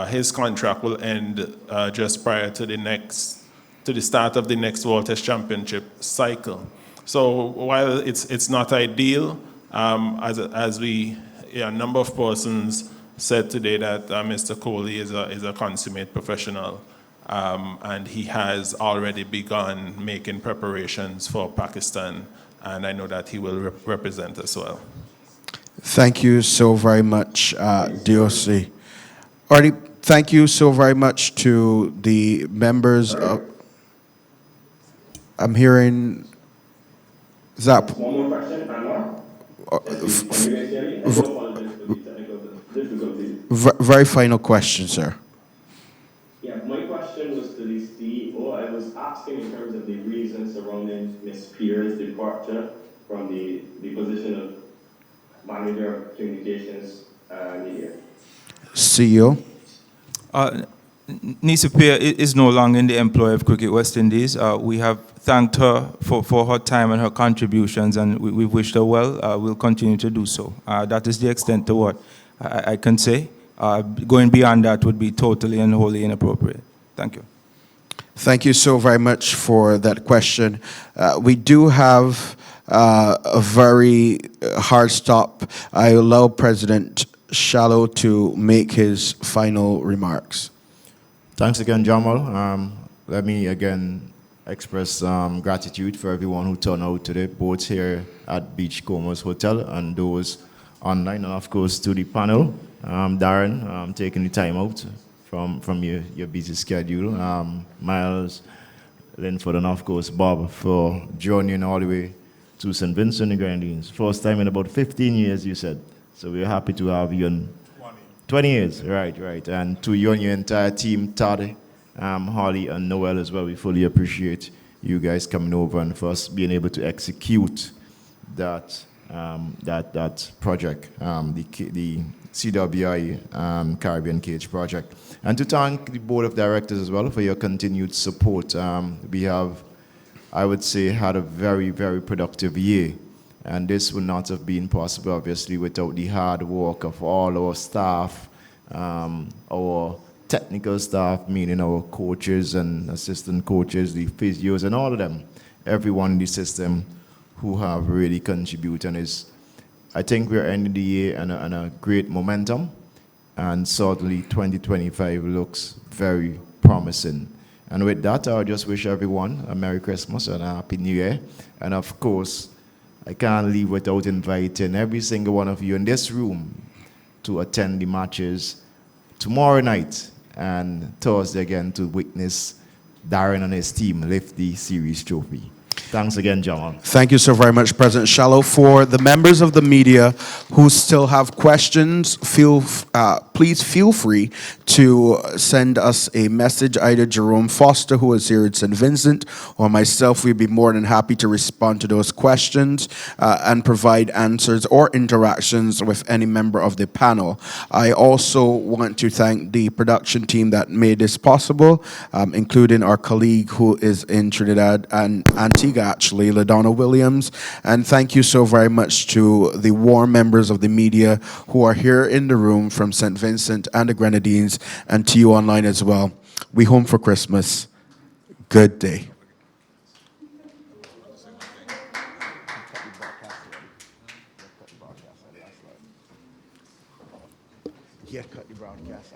his contract will end just prior to the start of the next World Test Championship cycle. So while it's not ideal, as a number of persons said today that Mr. Kohli is a consummate professional, and he has already begun making preparations for Pakistan, and I know that he will represent us well. Thank you so very much, DOC. Artie, thank you so very much to the members of... I'm hearing... Zap. One more question, and more. Very final question, sir. Yeah, my question was to the CEO. I was asking in terms of the reasons surrounding Ms. Pierre's departure from the position of Manager of Communications Media. CEO? Nisa Pierre is no longer in the employ of Cricket West Indies. We have thanked her for her time and her contributions, and we wished her well. We'll continue to do so. That is the extent to what I can say. Going beyond that would be totally and wholly inappropriate. Thank you. Thank you so very much for that question. We do have a very hard stop. I allow President Shallow to make his final remarks. Thanks again, Jamal. Let me again express gratitude for everyone who turned out today, both here at Beachcombers Hotel and those online, and of course to the panel. Darren, taking the time out from your busy schedule. Miles, Linford, and of course Bob for joining all the way to St. Vincent and Grenadines. First time in about 15 years, you said. So we're happy to have you in 20 years, right. And to you and your entire team, Todd, Holly, and Noel as well. We fully appreciate you guys coming over and for us being able to execute that project, the CWI Caribbean Cage project. And to thank the board of directors as well for your continued support. We have, I would say, had a very, very productive year. And this would not have been possible, obviously, without the hard work of all our staff, our technical staff, meaning our coaches and assistant coaches, the physios, and all of them, everyone in the system who have really contributed. And I think we're ending the year on a great momentum, and certainly 2025 looks very promising. And with that, I'll just wish everyone a Merry Christmas and a Happy New Year. And of course, I can't leave without inviting every single one of you in this room to attend the matches tomorrow night and Thursday again to witness Darren and his team lift the series trophy. Thanks again, John. Thank you so very much, President Shallow. For the members of the media who still have questions, please feel free to send us a message. Either Jerome Foster, who is here at St. Vincent, or myself. We'd be more than happy to respond to those questions and provide answers or interactions with any member of the panel. I also want to thank the production team that made this possible, including our colleague who is in Trinidad and Antigua, actually, LaDonna Williams. And thank you so very much to the warm members of the media who are here in the room from St. Vincent and the Grenadines, and to you online as well. We home for Christmas. Good day. Yeah, cut the broadcast.